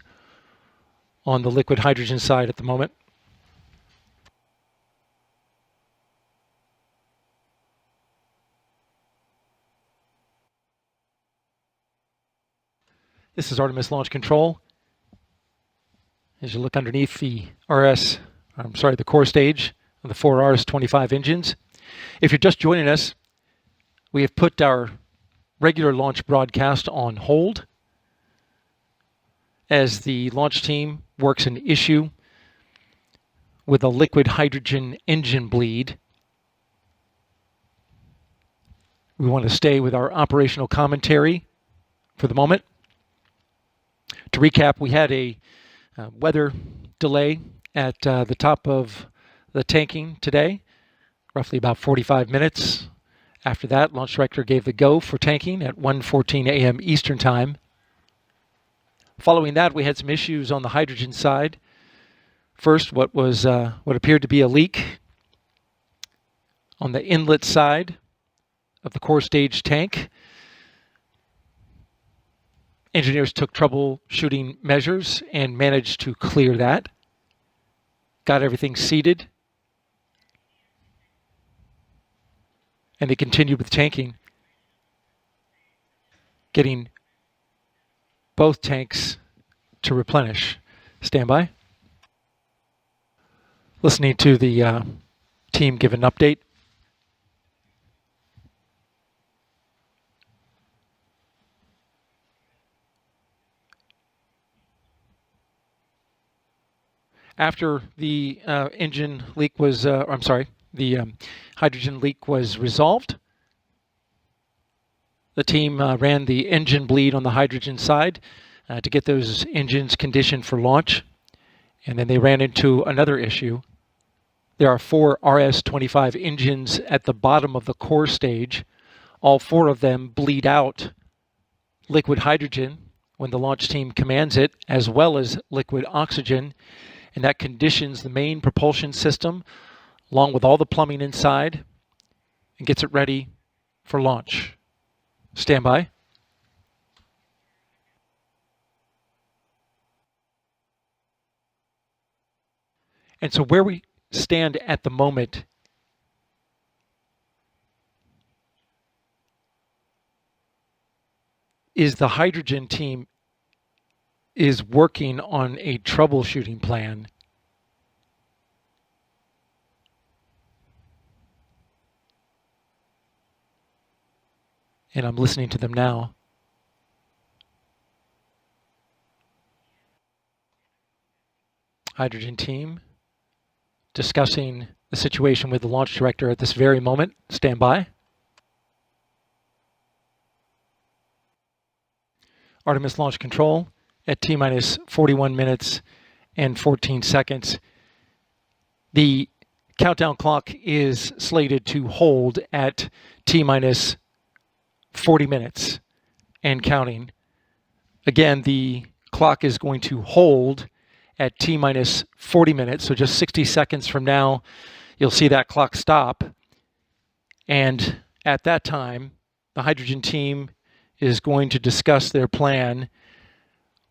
on the liquid hydrogen side at the moment. This is Artemis Launch Control. As you look underneath the the core stage of the 4 RS-25 engines. If you're just joining us, we have put our regular launch broadcast on hold as the launch team works an issue with a liquid hydrogen engine bleed. We want to stay with our operational commentary for the moment. To recap, we had a weather delay at the top of the tanking today, roughly about 45 minutes. After that, launch director gave the go for tanking at 1:14 a.m. Eastern Time. Following that, we had some issues on the hydrogen side. First, what appeared to be a leak on the inlet side of the core stage tank. Engineers took troubleshooting measures and managed to clear that. Got everything seated. And they continued with tanking, getting both tanks to replenish. Stand by. Listening to the team give an update. After the engine leak was, the hydrogen leak was resolved, the team ran the engine bleed on the hydrogen side to get those engines conditioned for launch. And then they ran into another issue. There are 4 RS-25 engines at the bottom of the core stage. All 4 of them bleed out liquid hydrogen when the launch team commands it, as well as liquid oxygen. And that conditions the main propulsion system, along with all the plumbing inside, and gets it ready for launch. Stand by. And so where we stand at the moment is the hydrogen team is working on a troubleshooting plan. And I'm listening to them now. Hydrogen team discussing the situation with the launch director at this very moment. Stand by. Artemis Launch Control at T-minus 41 minutes and 14 seconds. The countdown clock is slated to hold at T-minus 40 minutes and counting. Again, the clock is going to hold at T-minus 40 minutes, so just 60 seconds from now, you'll see that clock stop. And at that time, the hydrogen team is going to discuss their plan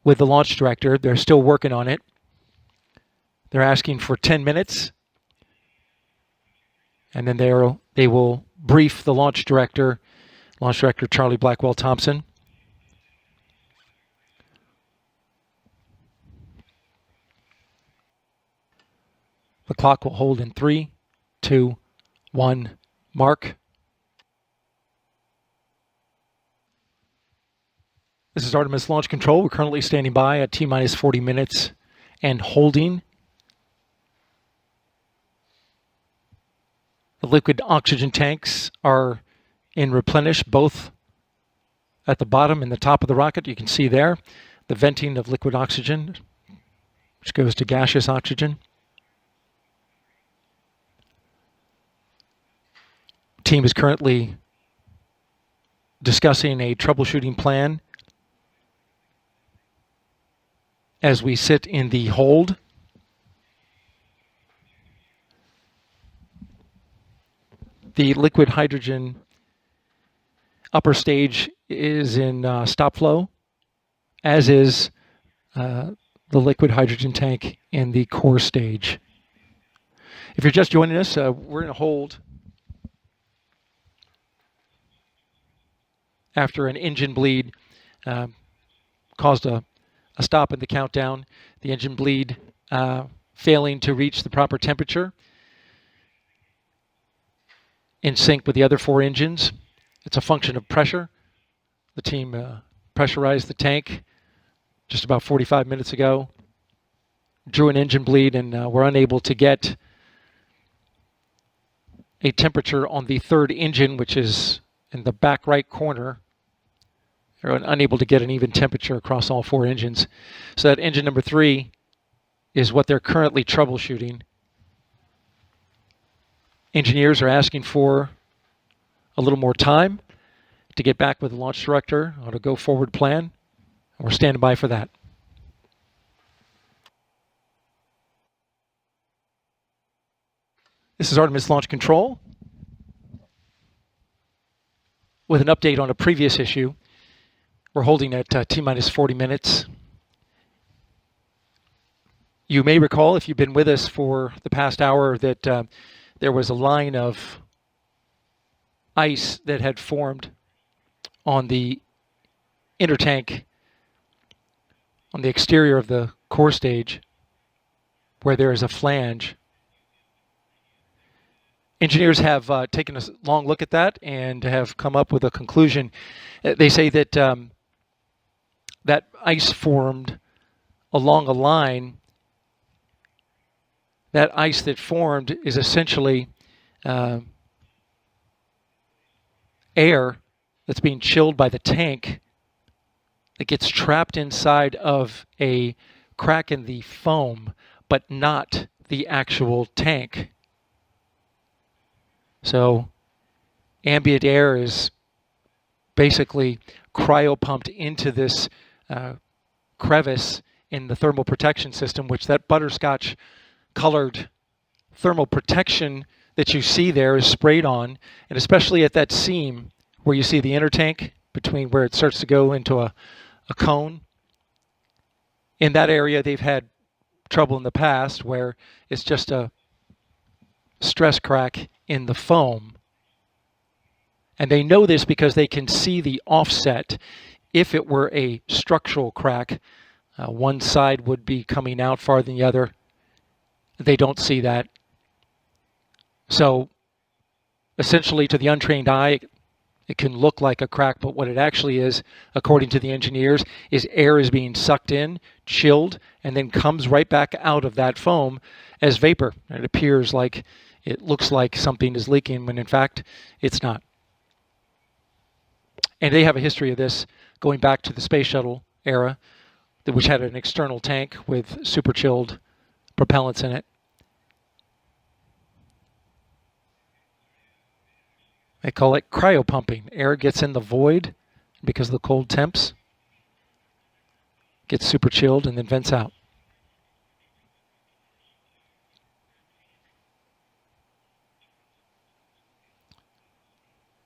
with the launch director. They're still working on it. They're asking for 10 minutes. And then they will brief the launch director Charlie Blackwell Thompson. The clock will hold in 3, 2, 1, mark. This is Artemis Launch Control. We're currently standing by at T-minus 40 minutes and holding. The liquid oxygen tanks are in replenish, both at the bottom and the top of the rocket. You can see there the venting of liquid oxygen, which goes to gaseous oxygen. Team is currently discussing a troubleshooting plan as we sit in the hold. The liquid hydrogen upper stage is in stop flow, as is the liquid hydrogen tank in the core stage. If you're just joining us, we're in a hold after an engine bleed caused a stop in the countdown. The engine bleed failing to reach the proper temperature in sync with the other 4 engines. It's a function of pressure. The team pressurized the tank just about 45 minutes ago, drew an engine bleed, and were unable to get a temperature on the 3rd engine, which is in the back right corner. They're unable to get an even temperature across all 4 engines. So that engine number 3 is what they're currently troubleshooting. Engineers are asking for a little more time to get back with the launch director on a go-forward plan, and we're standing by for that. This is Artemis Launch Control with an update on a previous issue. We're holding at T-minus 40 minutes. You may recall, if you've been with us for the past hour, that there was a line of ice that had formed on the intertank on the exterior of the core stage where there is a flange. Engineers have taken a long look at that and have come up with a conclusion. They say that that ice formed along a line. That ice that formed is essentially air that's being chilled by the tank that gets trapped inside of a crack in the foam, but not the actual tank. So ambient air is basically cryopumped into this crevice in the thermal protection system, which that butterscotch colored thermal protection that you see there is sprayed on, and especially at that seam where you see the inner tank between where it starts to go into a cone. In that area, they've had trouble in the past where it's just a stress crack in the foam. And they know this because they can see the offset. If it were a structural crack, one side would be coming out farther than the other. They don't see that. So essentially, to the untrained eye, it can look like a crack, but what it actually is, according to the engineers, is air is being sucked in, chilled, and then comes right back out of that foam as vapor. It appears like it looks like something is leaking when in fact it's not. And they have a history of this going back to the space shuttle era, which had an external tank with super chilled propellants in it. They call it cryopumping. Air gets in the void because of the cold temps, gets super chilled, and then vents out.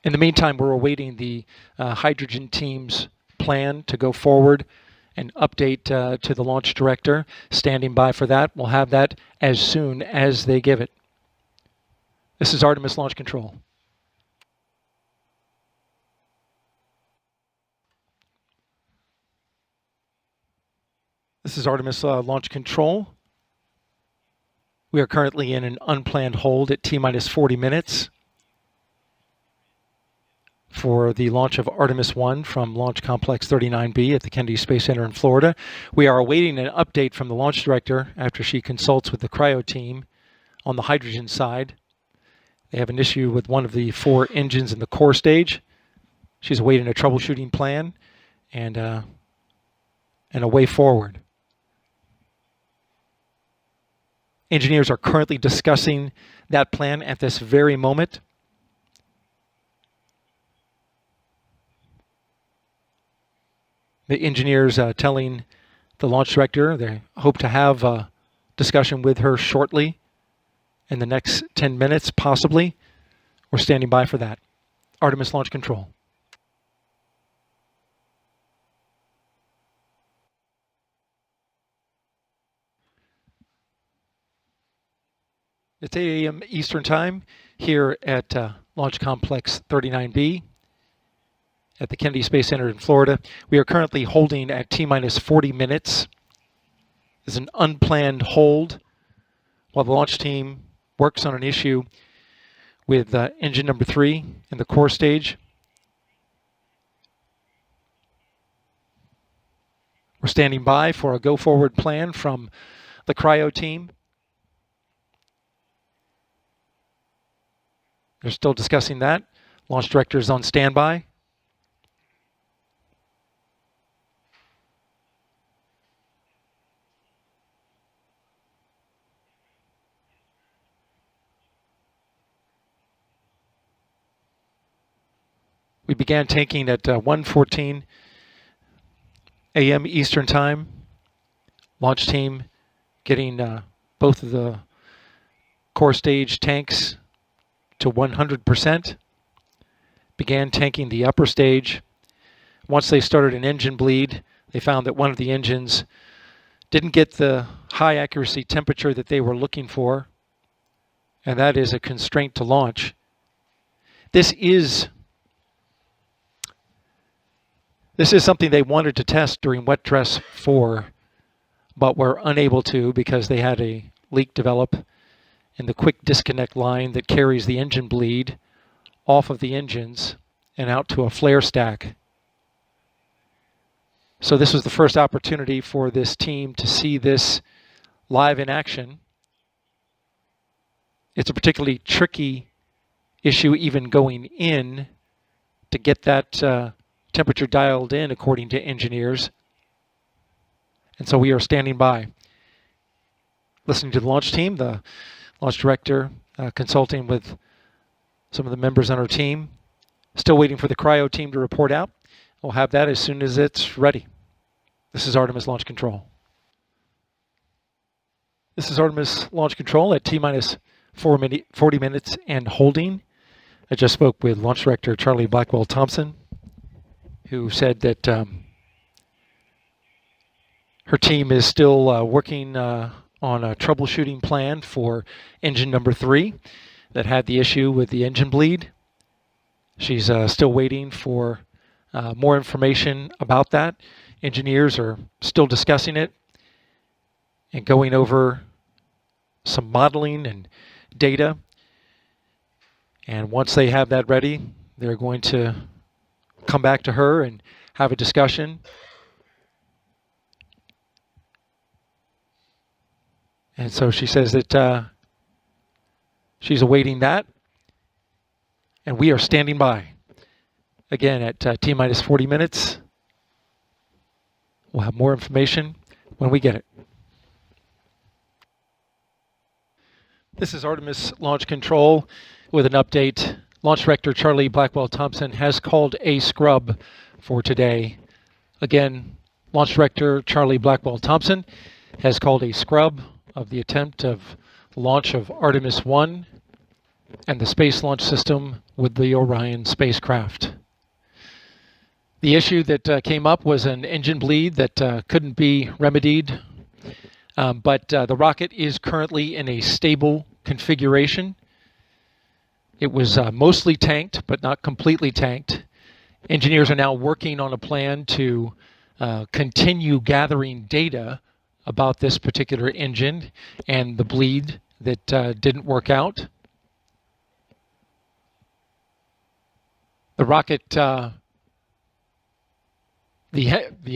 In the meantime, we're awaiting the hydrogen team's plan to go forward and update to the launch director. Standing by for that. We'll have that as soon as they give it. This is Artemis Launch Control. This is Artemis Launch Control. We are currently in an unplanned hold at T-minus 40 minutes for the launch of Artemis One from Launch Complex 39B at the Kennedy Space Center in Florida. We are awaiting an update from the launch director after she consults with the cryo team on the hydrogen side. They have an issue with one of the 4 engines in the core stage. She's awaiting a troubleshooting plan and a way forward. Engineers are currently discussing that plan at this very moment. The engineers telling the launch director they hope to have a discussion with her shortly in the next 10 minutes, possibly. We're standing by for that. Artemis Launch Control. It's 8 a.m. Eastern Time here at Launch Complex 39B at the Kennedy Space Center in Florida. We are currently holding at T-minus 40 minutes. It's an unplanned hold while the launch team works on an issue with engine number 3 in the core stage. We're standing by for a go-forward plan from the cryo team. They're still discussing that. Launch director is on standby. We began tanking at 1:14 a.m. Eastern Time. Launch team getting both of the core stage tanks to 100%. Began tanking the upper stage. Once they started an engine bleed, they found that one of the engines didn't get the high accuracy temperature that they were looking for, and that is a constraint to launch. This is something they wanted to test during wet dress 4 but were unable to because they had a leak develop in the quick disconnect line that carries the engine bleed off of the engines and out to a flare stack. So this was the first opportunity for this team to see this live in action. It's a particularly tricky issue even going in to get that temperature dialed in according to engineers. And so we are standing by, listening to the launch team, the launch director consulting with some of the members on our team. Still waiting for the cryo team to report out. We'll have that as soon as it's ready. This is Artemis Launch Control. This is Artemis Launch Control at T-minus 40 minutes and holding. I just spoke with Launch Director Charlie Blackwell Thompson, who said that her team is still working on a troubleshooting plan for engine number 3 that had the issue with the engine bleed. She's still waiting for more information about that. Engineers are still discussing it and going over some modeling and data. And once they have that ready, they're going to come back to her and have a discussion. And so she says that she's awaiting that. And we are standing by. Again, at T-minus 40 minutes. We'll have more information when we get it. This is Artemis Launch Control with an update. Launch Director Charlie Blackwell Thompson has called a scrub for today. Again, Launch Director Charlie Blackwell Thompson has called a scrub of the attempt of launch of Artemis One and the Space Launch System with the Orion spacecraft. The issue that came up was an engine bleed that couldn't be remedied, but the rocket is currently in a stable configuration. It was mostly tanked, but not completely tanked. Engineers are now working on a plan to continue gathering data about this particular engine and the bleed that didn't work out. The rocket, the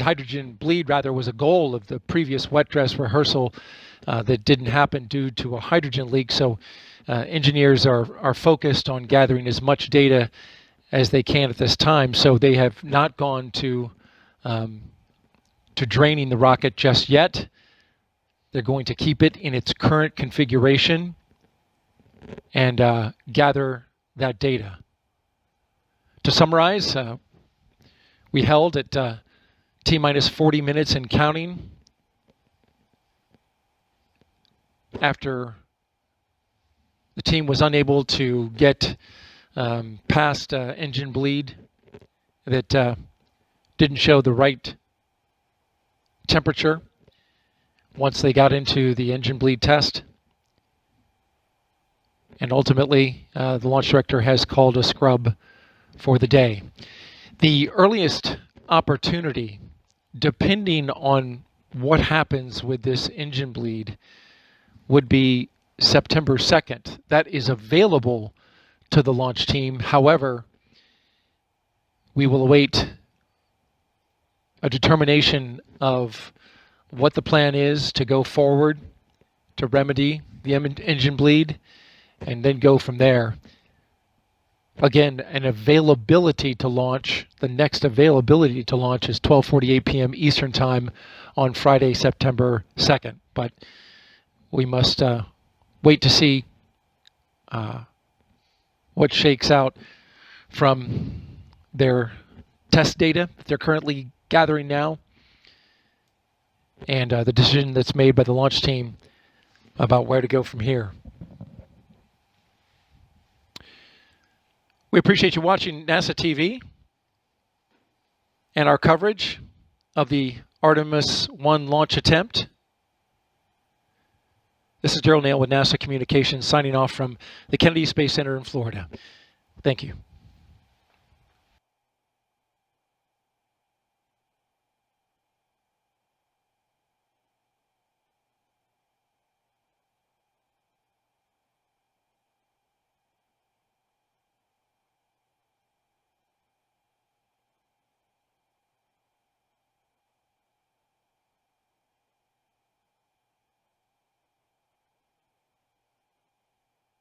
hydrogen bleed rather was a goal of the previous wet dress rehearsal that didn't happen due to a hydrogen leak. So engineers are focused on gathering as much data as they can at this time. So they have not gone to draining the rocket just yet. They're going to keep it in its current configuration and gather that data. To summarize, we held at T-minus 40 minutes and counting after the team was unable to get past engine bleed that didn't show the right temperature once they got into the engine bleed test. And ultimately, the launch director has called a scrub for the day. The earliest opportunity, depending on what happens with this engine bleed, would be September 2nd. That is available to the launch team. However, we will await a determination of what the plan is to go forward to remedy the engine bleed and then go from there. Again, an availability to launch, the next availability to launch is 12:48 p.m. Eastern Time on Friday, September 2nd. But we must wait to see what shakes out from their test data that they're currently gathering now and the decision that's made by the launch team about where to go from here. We appreciate you watching NASA TV and our coverage of the Artemis One launch attempt. This is Derrol Nail with NASA Communications signing off from the Kennedy Space Center in Florida. Thank you.